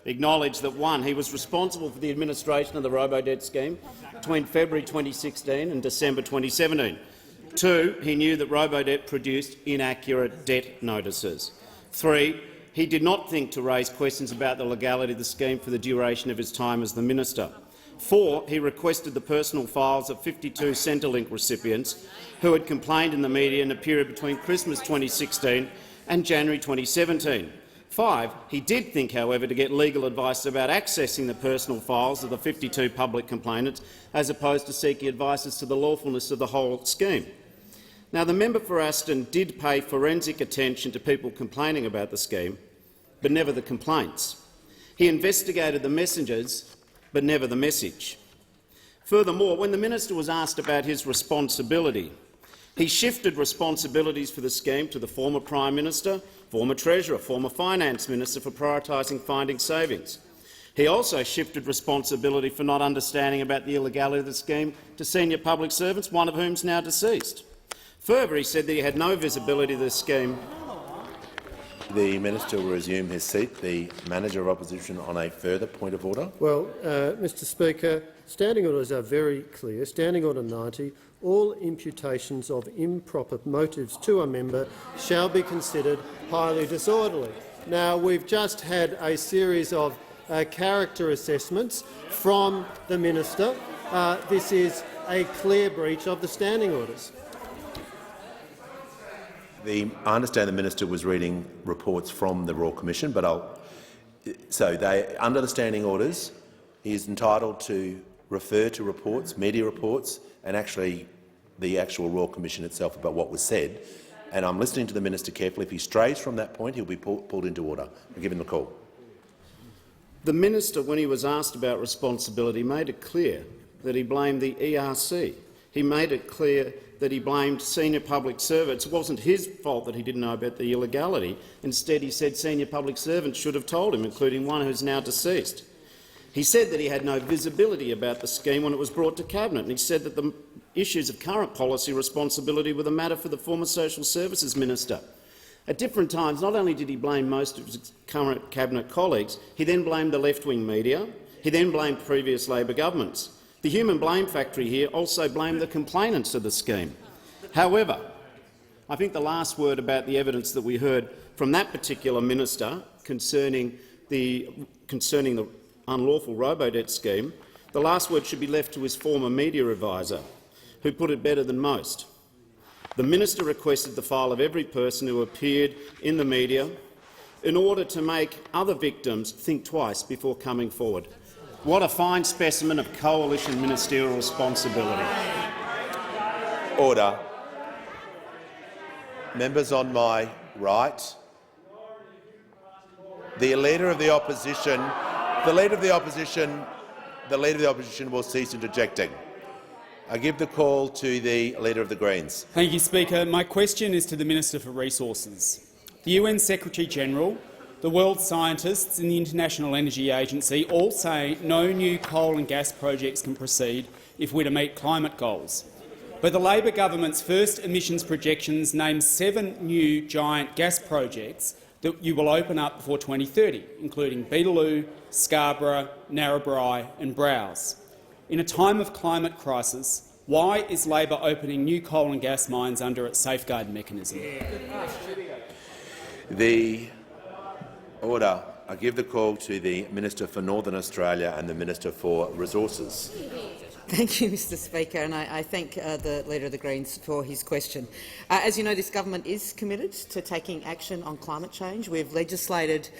Speaker 2: acknowledged that 1. He was responsible for the administration of the Robodebt scheme between February 2016 and December 2017. 2. He knew that Robodebt produced inaccurate debt notices. 3. He did not think to raise questions about the legality of the scheme for the duration of his time as the minister. 4. He requested the personal files of 52 Centrelink recipients who had complained in the media in the period between Christmas 2016 and January 2017. 5. He did think, however, to get legal advice about accessing the personal files of the 52 public complainants, as opposed to seeking advice as to the lawfulness of the whole scheme. Now, the member for Aston did pay forensic attention to people complaining about the scheme, but never the complaints. He investigated the messengers, but never the message. Furthermore, when the minister was asked about his responsibility, he shifted responsibilities for the scheme to the former Prime Minister, former Treasurer, former Finance Minister for prioritising finding savings. He also shifted responsibility for not understanding about the illegality of the scheme to senior public servants, one of whom is now deceased. Further, he said that he had no visibility of the scheme.
Speaker 1: The minister will resume his seat. The Manager of Opposition on a further point of order.
Speaker 20: Well, Mr Speaker, standing orders are very clear. Standing Order 90, all imputations of improper motives to a member shall be considered highly disorderly. Now, we've just had a series of character assessments from the minister. This is a clear breach of the standing orders.
Speaker 1: I understand the minister was reading reports from the Royal Commission, but under the standing orders, he is entitled to refer to reports, media reports, and actually the actual Royal Commission itself about what was said. And I'm listening to the minister carefully. If he strays from that point, he'll be pulled into order. I'll give him the call.
Speaker 2: The minister, when he was asked about responsibility, made it clear that he blamed the ERC. He made it clear that he blamed senior public servants. It wasn't his fault that he didn't know about the illegality. Instead, he said senior public servants should have told him, including one who's now deceased. He said that he had no visibility about the scheme when it was brought to Cabinet, and he said that the issues of current policy responsibility were the matter for the former Social Services Minister. At different times, not only did he blame most of his current Cabinet colleagues, he then blamed the left-wing media, he then blamed previous Labor governments. The human blame factory here also blamed the complainants of the scheme. However, I think the last word about the evidence that we heard from that particular minister concerning the unlawful Robodebt scheme, the last word should be left to his former media advisor, who put it better than most. The minister requested the file of every person who appeared in the media in order to make other victims think twice before coming forward. What a fine specimen of coalition ministerial responsibility.
Speaker 1: Order. Members on my right. The Leader of the Opposition will cease interjecting. I give the call to the Leader of the Greens.
Speaker 5: Thank you, Speaker. My question is to the Minister for Resources. The UN Secretary-General, the world scientists and the International Energy Agency all say no new coal and gas projects can proceed if we're to meet climate goals. But the Labor government's first emissions projections name 7 new giant gas projects that you will open up before 2030, including Beetaloo, Scarborough, Narrabri and Browse. In a time of climate crisis, why is Labor opening new coal and gas mines under its safeguard mechanism?
Speaker 1: The order. I give the call to the Minister for Northern Australia and the Minister for Resources.
Speaker 6: Thank you, Mr Speaker, and I thank the Leader of the Greens for his question. As you know, this government is committed to taking action on climate change. We've legislated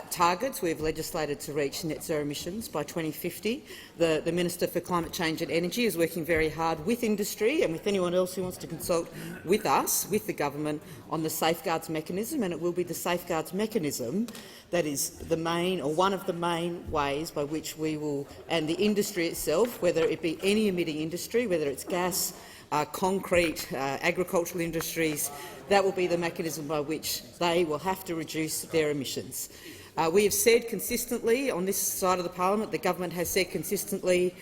Speaker 6: targets. We've legislated to reach net zero emissions by 2050. The Minister for Climate Change and Energy is working very hard with industry and with anyone else who wants to consult with us, with the government, on the safeguards mechanism, and it will be the safeguards mechanism that is the main, or one of the main ways by which we will, and the industry itself, whether it be any emitting industry, whether it's gas, concrete, agricultural industries, that will be the mechanism by which they will have to reduce their emissions. We have said consistently on this side of the parliament, the government has said consistently,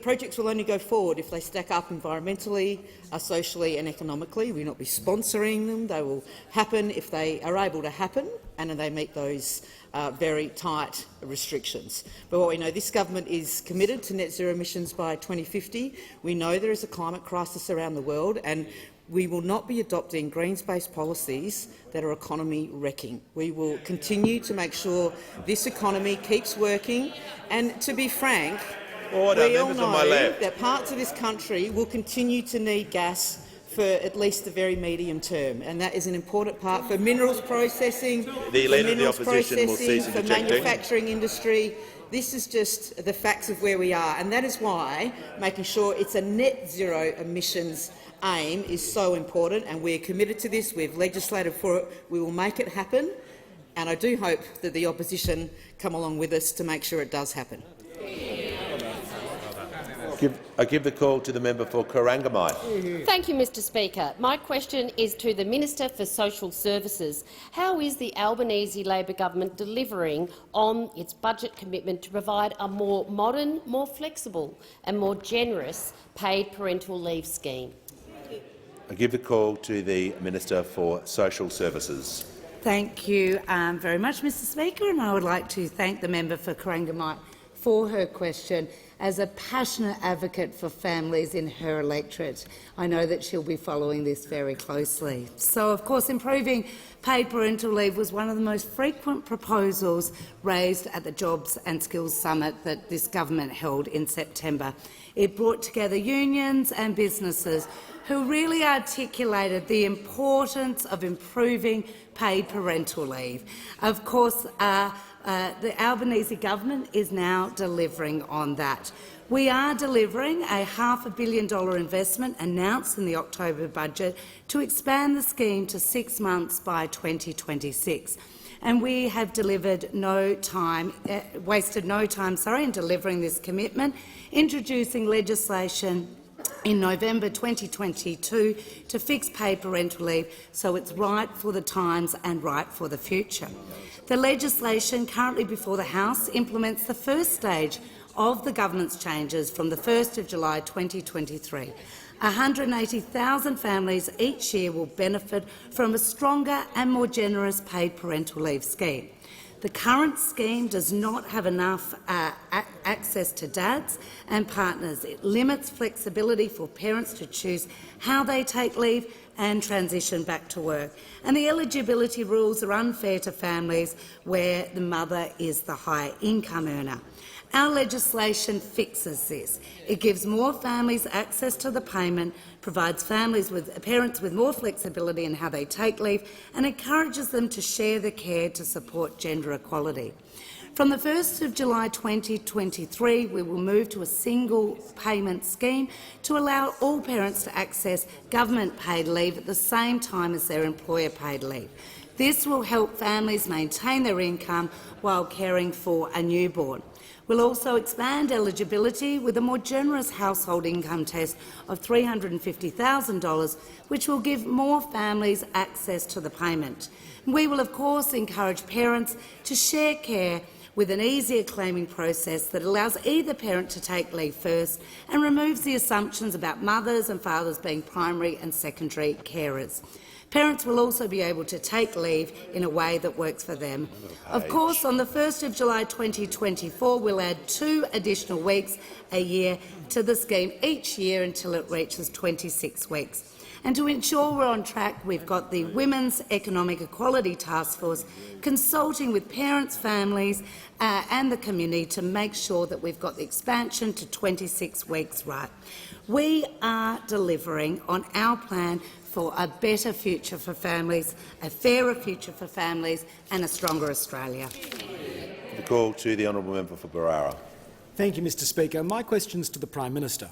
Speaker 6: projects will only go forward if they stack up environmentally, socially and economically. We will not be sponsoring them. They will happen if they are able to happen and they meet those very tight restrictions. But what we know, this government is committed to net zero emissions by 2050. We know there is a climate crisis around the world, and we will not be adopting Greens-based policies that are economy-wrecking. We will continue to make sure this economy keeps working, and to be frank, we all know that parts of this country will continue to need gas for at least the very medium term, and that is an important part for minerals processing, for manufacturing industry. This is just the facts of where we are, and that is why making sure it's a net zero emissions aim is so important, and we are committed to this. We've legislated for it. We will make it happen, and I do hope that the opposition come along with us to make sure it does happen.
Speaker 1: I give the call to the member for Corangamite.
Speaker 23: Thank you, Mr Speaker. My question is to the Minister for Social Services. How is the Albanese Labor government delivering on its budget commitment to provide a more modern, more flexible and more generous paid parental leave scheme?
Speaker 1: I give the call to the Minister for Social Services.
Speaker 9: Thank you very much, Mr Speaker, and I would like to thank the member for Corangamite for her question. As a passionate advocate for families in her electorate, I know that she'll be following this very closely. So, of course, improving paid parental leave was one of the most frequent proposals raised at the Jobs and Skills Summit that this government held in September. It brought together unions and businesses who really articulated the importance of improving paid parental leave. Of course, the Albanese government is now delivering on that. We are delivering a $500 million investment announced in the October budget to expand the scheme to 6 months by 2026. And we have wasted no time in delivering this commitment, introducing legislation in November 2022 to fix paid parental leave so it's right for the times and right for the future. The legislation currently before the House implements the first stage of the government's changes from the 1st of July 2023. 180,000 families each year will benefit from a stronger and more generous paid parental leave scheme. The current scheme does not have enough access to dads and partners. It limits flexibility for parents to choose how they take leave and transition back to work. And the eligibility rules are unfair to families where the mother is the high income earner. Our legislation fixes this. It gives more families access to the payment, provides parents with more flexibility in how they take leave, and encourages them to share the care to support gender equality. From the 1st of July 2023, we will move to a single payment scheme to allow all parents to access government-paid leave at the same time as their employer-paid leave. This will help families maintain their income while caring for a newborn. We'll also expand eligibility with a more generous household income test of $350,000, which will give more families access to the payment. We will, of course, encourage parents to share care with an easier claiming process that allows either parent to take leave first and removes the assumptions about mothers and fathers being primary and secondary carers. Parents will also be able to take leave in a way that works for them. Of course, on the 1st of July 2024, we'll add 2 additional weeks a year to the scheme each year until it reaches 26 weeks. And to ensure we're on track, we've got the Women's Economic Equality Task Force consulting with parents, families and the community to make sure that we've got the expansion to 26 weeks right. We are delivering on our plan for a better future for families, a fairer future for families and a stronger Australia.
Speaker 1: The call to the honourable member for Barara.
Speaker 7: Thank you, Mr Speaker. My question is to the Prime Minister.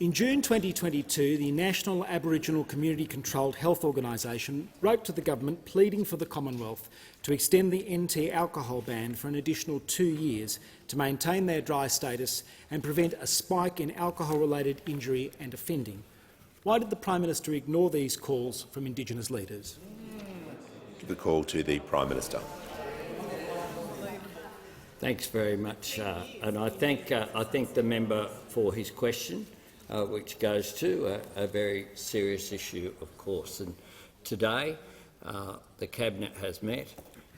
Speaker 7: In June 2022, the National Aboriginal Community Controlled Health Organisation wrote to the government pleading for the Commonwealth to extend the NT alcohol ban for an additional 2 years to maintain their dry status and prevent a spike in alcohol-related injury and offending. Why did the Prime Minister ignore these calls from Indigenous leaders?
Speaker 1: The call to the Prime Minister.
Speaker 3: Thanks very much, and I thank the member for his question, which goes to a very serious issue, of course. And today, the Cabinet has met,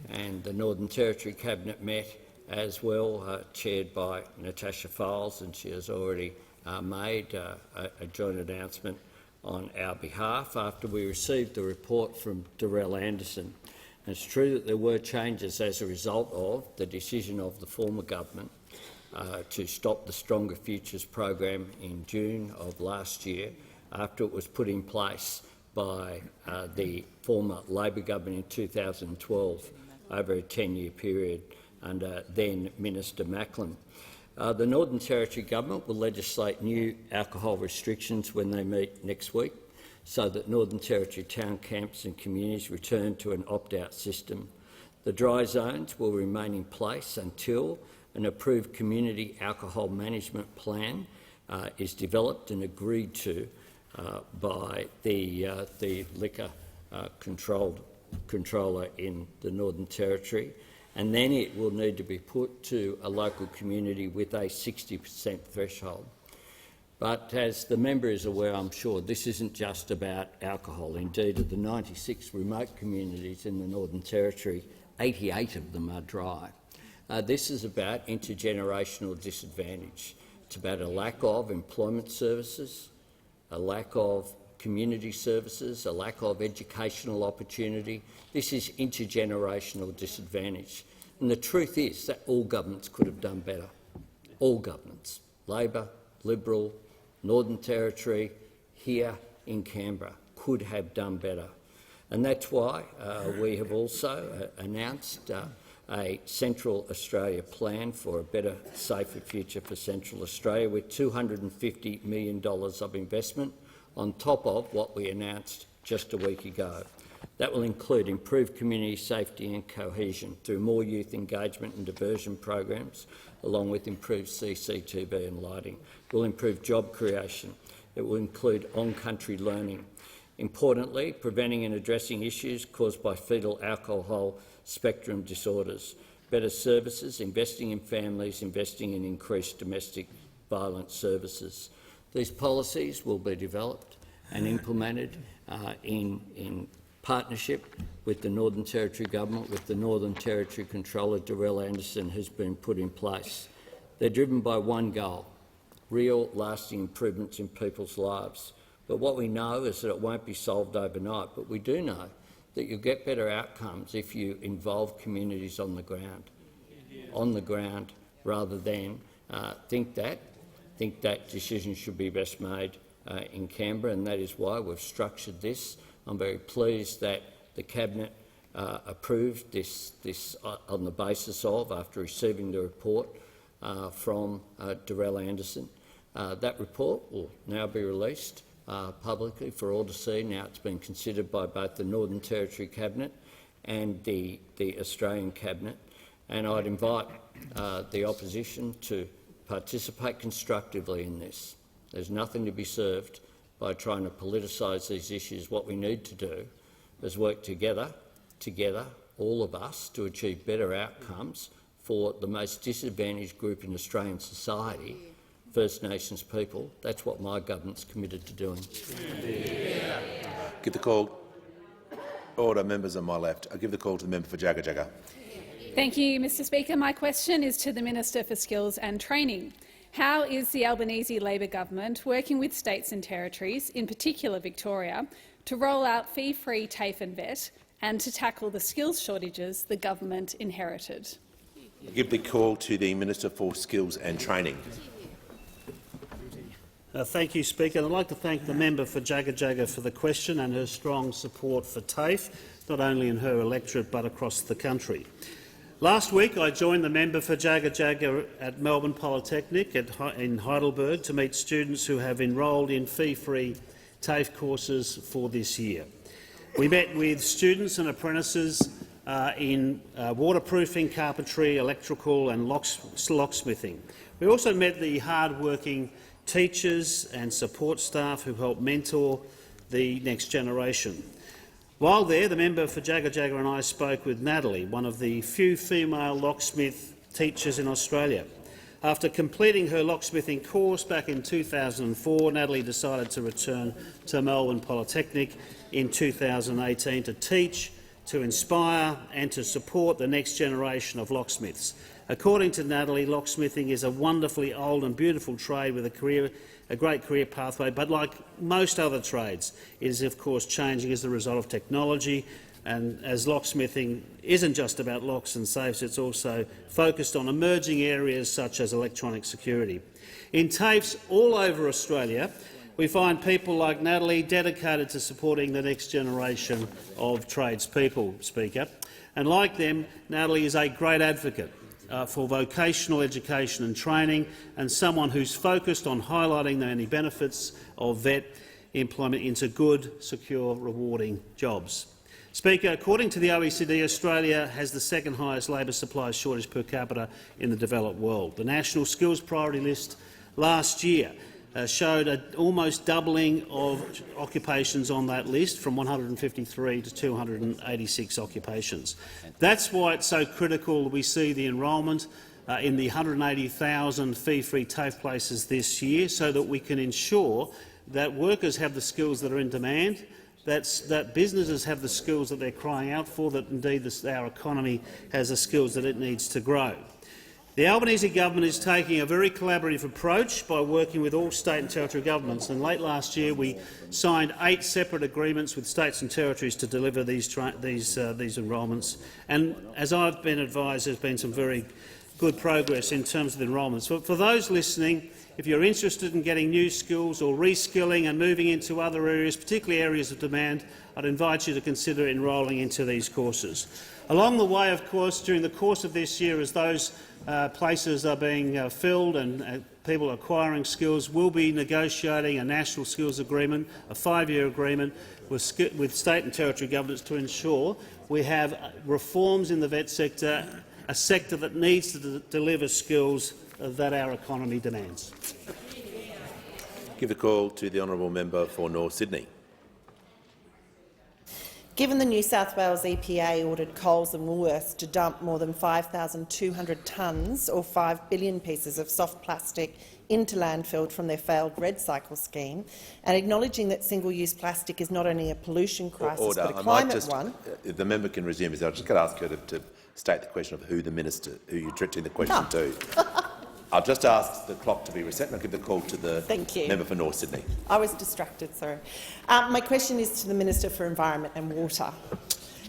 Speaker 3: and the Northern Territory Cabinet met as well, chaired by Natasha Files, and she has already made a joint announcement on our behalf after we received the report from Darrell Anderson. And it's true that there were changes as a result of the decision of the former government to stop the Stronger Futures program in June of last year, after it was put in place by the former Labor government in 2012 over a 10-year period under then Minister Macklin. The Northern Territory Government will legislate new alcohol restrictions when they meet next week, so that Northern Territory town camps and communities return to an opt-out system. The dry zones will remain in place until an approved community alcohol management plan is developed and agreed to by the liquor controller in the Northern Territory, and then it will need to be put to a local community with a 60% threshold. But as the member is aware, I'm sure, this isn't just about alcohol. Indeed, of the 96 remote communities in the Northern Territory, 88 of them are dry. This is about intergenerational disadvantage. It's about a lack of employment services, a lack of community services, a lack of educational opportunity. This is intergenerational disadvantage. And the truth is that all governments could have done better. All governments, Labor, Liberal, Northern Territory, here in Canberra, could have done better. And that's why we have also announced a Central Australia plan for a better, safer future for Central Australia, with $250 million of investment on top of what we announced just a week ago. That will include improved community safety and cohesion through more youth engagement and diversion programs, along with improved CCTV and lighting. It will improve job creation. It will include on-country learning. Importantly, preventing and addressing issues caused by fetal alcohol spectrum disorders. Better services, investing in families, investing in increased domestic violence services. These policies will be developed and implemented in partnership with the Northern Territory Government, with the Northern Territory Controller, Darrell Anderson, has been put in place. They're driven by one goal: real, lasting improvements in people's lives. But what we know is that it won't be solved overnight, but we do know that you'll get better outcomes if you involve communities on the ground, rather than think that decisions should be best made in Canberra, and that is why we've structured this. I'm very pleased that the Cabinet approved this on the basis of, after receiving the report from Dorrell Anderson. That report will now be released publicly for all to see. Now it's been considered by both the Northern Territory Cabinet and the Australian Cabinet, and I'd invite the opposition to participate constructively in this. There's nothing to be served by trying to politicise these issues. What we need to do is work together, all of us, to achieve better outcomes for the most disadvantaged group in Australian society, First Nations people. That's what my government's committed to doing.
Speaker 1: Give the call. Order, members on my left. I give the call to the member for Jagga Jagga.
Speaker 8: Thank you, Mr Speaker. My question is to the Minister for Skills and Training. How is the Albanese Labor government working with states and territories, in particular Victoria, to roll out fee-free TAFE and VET and to tackle the skills shortages the government inherited?
Speaker 1: I give the call to the Minister for Skills and Training.
Speaker 2: Thank you, Speaker. I'd like to thank the member for Jagga Jagga for the question and her strong support for TAFE, not only in her electorate but across the country. Last week I joined the member for Jagga Jagga at Melbourne Polytechnic in Heidelberg to meet students who have enrolled in fee-free TAFE courses for this year. We met with students and apprentices in waterproofing, carpentry, electrical and locksmithing. We also met the hard-working teachers and support staff who help mentor the next generation. While there, the member for Jagga Jagga and I spoke with Natalie, one of the few female locksmith teachers in Australia. After completing her locksmithing course back in 2004, Natalie decided to return to Melbourne Polytechnic in 2018 to teach, to inspire and to support the next generation of locksmiths. According to Natalie, locksmithing is a wonderfully old and beautiful trade with a great career pathway, but like most other trades, it is of course changing as a result of technology, and as locksmithing isn't just about locks and safes, it's also focused on emerging areas such as electronic security. In TAFEs all over Australia, we find people like Natalie dedicated to supporting the next generation of tradespeople, Speaker. And like them, Natalie is a great advocate for vocational education and training, and someone who's focused on highlighting the many benefits of VET employment into good, secure, rewarding jobs. Speaker, according to the OECD, Australia has the second highest labour supply shortage per capita in the developed world. The National Skills Priority List last year showed an almost doubling of occupations on that list, from 153 to 286 occupations. That's why it's so critical we see the enrolment in the 180,000 fee-free TAFE places this year, so that we can ensure that workers have the skills that are in demand, that businesses have the skills that they're crying out for, that indeed our economy has the skills that it needs to grow. The Albanese government is taking a very collaborative approach by working with all state and territory governments, and late last year we signed 8 separate agreements with states and territories to deliver these enrolments. And as I've been advised, there's been some very good progress in terms of the enrolments. For those listening, if you're interested in getting new skills or reskilling and moving into other areas, particularly areas of demand, I'd invite you to consider enrolling into these courses. Along the way, of course, during the course of this year, as those places are being filled and people acquiring skills, we'll be negotiating a national skills agreement, a 5-year agreement with state and territory governments to ensure we have reforms in the VET sector, a sector that needs to deliver skills that our economy demands.
Speaker 1: Give the call to the honourable member for North Sydney.
Speaker 10: Given the New South Wales EPA ordered Coles and Woolworths to dump more than 5,200 tonnes or 5 billion pieces of soft plastic into landfill from their failed Red Cycle scheme, and acknowledging that single-use plastic is not only a pollution crisis but a climate one—
Speaker 1: the member can resume. I've just got to ask her to state the question of who you're directing the question to. I'll just ask the clock to be reset, and I'll give the call to the member for North Sydney.
Speaker 10: I was distracted, sorry. My question is to the Minister for Environment and Water.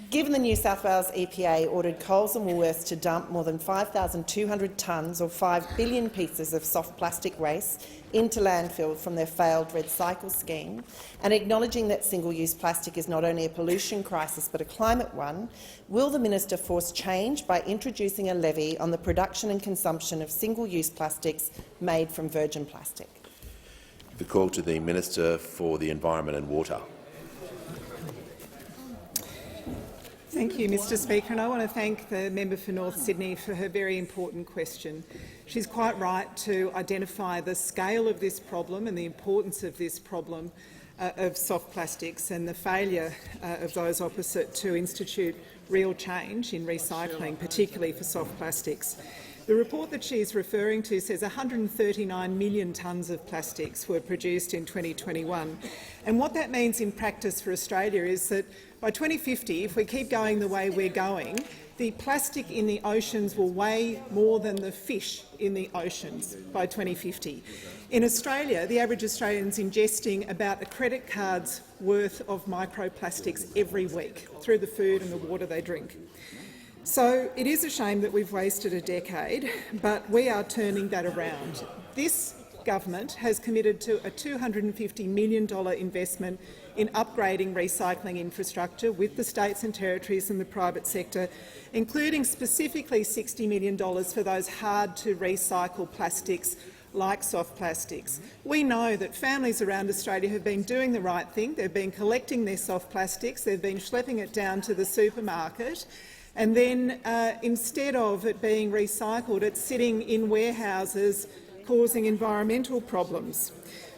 Speaker 10: Given the New South Wales EPA ordered Coles and Woolworths to dump more than 5,200 tonnes or 5 billion pieces of soft plastic waste into landfill from their failed recycle scheme, and acknowledging that single-use plastic is not only a pollution crisis but a climate one, will the minister force change by introducing a levy on the production and consumption of single-use plastics made from virgin plastic?
Speaker 1: The call to the Minister for the Environment and Water.
Speaker 11: Thank you, Mr Speaker, and I want to thank the member for North Sydney for her very important question. She's quite right to identify the scale of this problem and the importance of this problem of soft plastics and the failure of those opposite to institute real change in recycling, particularly for soft plastics. The report that she's referring to says 139 million tonnes of plastics were produced in 2021. And what that means in practice for Australia is that by 2050, if we keep going the way we're going, the plastic in the oceans will weigh more than the fish in the oceans by 2050. In Australia, the average Australian is ingesting about a credit card's worth of microplastics every week through the food and the water they drink. So it is a shame that we've wasted a decade, but we are turning that around. This government has committed to a $250 million investment in upgrading recycling infrastructure with the states and territories and the private sector, including specifically $60 million for those hard-to-recycle plastics like soft plastics. We know that families around Australia have been doing the right thing. They've been collecting their soft plastics, they've been schlepping it down to the supermarket, and then instead of it being recycled, it's sitting in warehouses causing environmental problems.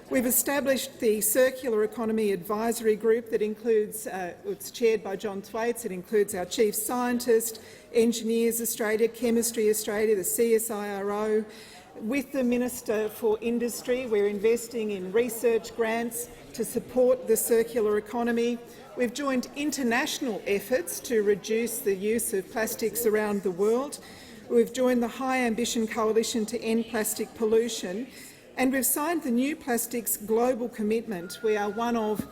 Speaker 11: We've established the Circular Economy Advisory Group that includes, it's chaired by John Thwaites. It includes our Chief Scientist, Engineers Australia, Chemistry Australia, the CSIRO. With the Minister for Industry, we're investing in research grants to support the circular economy. We've joined international efforts to reduce the use of plastics around the world. We've joined the High Ambition Coalition to End Plastic Pollution, and we've signed the New Plastics Global Commitment. We are one of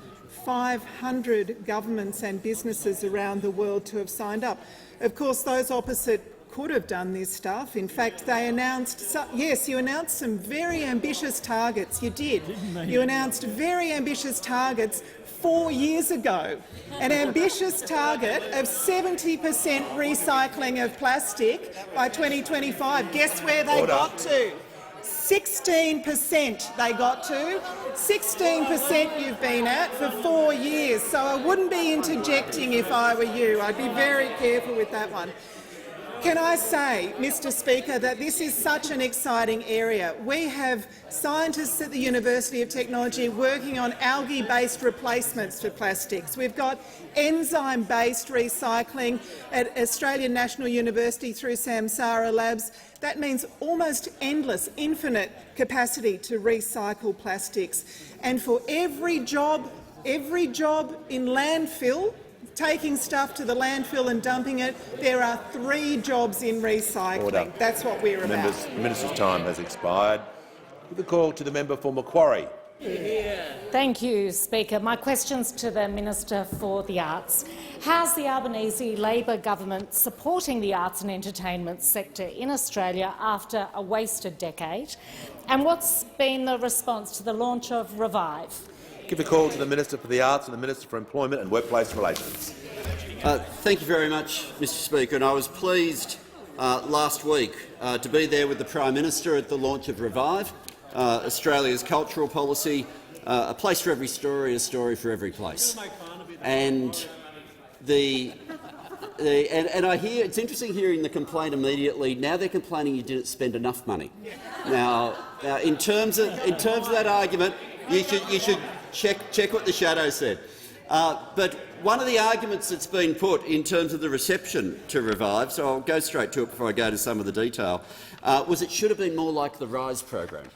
Speaker 11: 500 governments and businesses around the world to have signed up. Of course, those opposite could have done this stuff. In fact, they announced, yes, you announced some very ambitious targets. You did. You announced very ambitious targets 4 years ago. An ambitious target of 70% recycling of plastic by 2025. Guess where they got to? 16% they got to. 16% you've been at for 4 years. So I wouldn't be interjecting if I were you. I'd be very careful with that one. Can I say, Mr Speaker, that this is such an exciting area. We have scientists at the University of Technology working on algae-based replacements for plastics. We've got enzyme-based recycling at Australian National University through Samsara Labs. That means almost endless, infinite capacity to recycle plastics. And for every job in landfill, taking stuff to the landfill and dumping it, there are 3 jobs in recycling.
Speaker 1: Order.
Speaker 11: That's what we're about.
Speaker 1: The minister's time has expired. With the call to the member for Macquarie.
Speaker 12: Thank you, Speaker. My question's to the Minister for the Arts. How's the Albanese Labor government supporting the arts and entertainment sector in Australia after a wasted decade? And what's been the response to the launch of Revive?
Speaker 1: Give the call to the Minister for the Arts and the Minister for Employment and Workplace Relations.
Speaker 21: Thank you very much, Mr Speaker. And I was pleased last week to be there with the Prime Minister at the launch of Revive, Australia's cultural policy, a place for every story, a story for every place. And I hear it's interesting hearing the complaint immediately. Now they're complaining you didn't spend enough money. Now in terms of that argument, you should check what the shadow said. But one of the arguments that's been put in terms of the reception to Revive, so I'll go straight to it before I go to some of the detail, was it should have been more like the RISE program.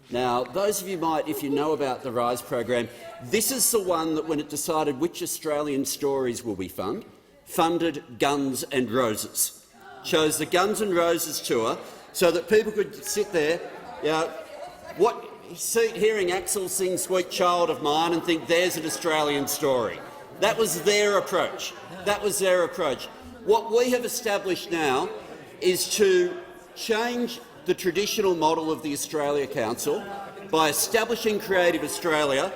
Speaker 21: Now, those of you might, if you know about the RISE program, this is the one that, when it decided which Australian stories will be funded Guns and Roses. Chose the Guns and Roses tour so that people could sit there, hearing Axel sing Sweet Child of Mine and think there's an Australian story. That was their approach. That was their approach. What we have established now is to change the traditional model of the Australia Council by establishing Creative Australia,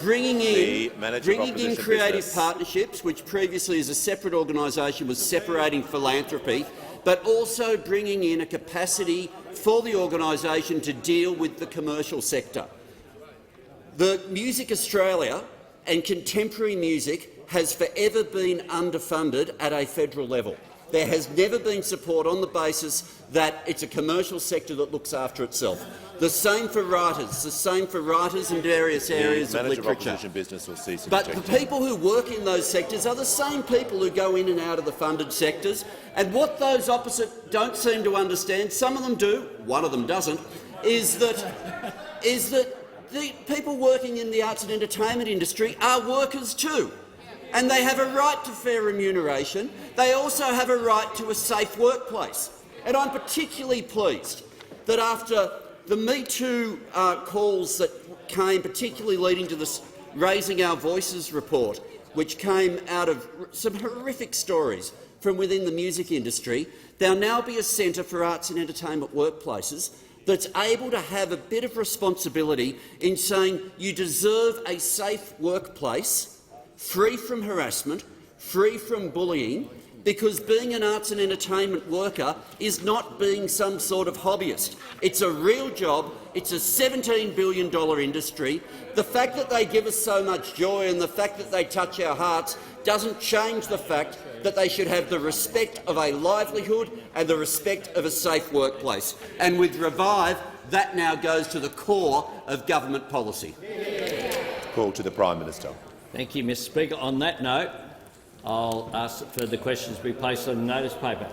Speaker 21: bringing in creative partnerships, which previously as a separate organisation was separating philanthropy, but also bringing in a capacity for the organisation to deal with the commercial sector. The Music Australia and contemporary music has forever been underfunded at a federal level. There has never been support on the basis that it's a commercial sector that looks after itself. The same for writers in various areas of literature. But the people who work in those sectors are the same people who go in and out of the funded sectors. And what those opposite don't seem to understand, some of them do, one of them doesn't, is that the people working in the arts and entertainment industry are workers too. And they have a right to fair remuneration. They also have a right to a safe workplace. And I'm particularly pleased that after the Me Too calls that came, particularly leading to this Raising Our Voices report, which came out of some horrific stories from within the music industry, there'll now be a centre for arts and entertainment workplaces that's able to have a bit of responsibility in saying you deserve a safe workplace, free from harassment, free from bullying, because being an arts and entertainment worker is not being some sort of hobbyist. It's a real job. It's a $17 billion industry. The fact that they give us so much joy and the fact that they touch our hearts doesn't change the fact that they should have the respect of a livelihood and the respect of a safe workplace. And with Revive, that now goes to the core of government policy.
Speaker 1: Call to the Prime Minister.
Speaker 3: Thank you, Mr Speaker. On that note, I'll ask that further questions be placed on the notice paper.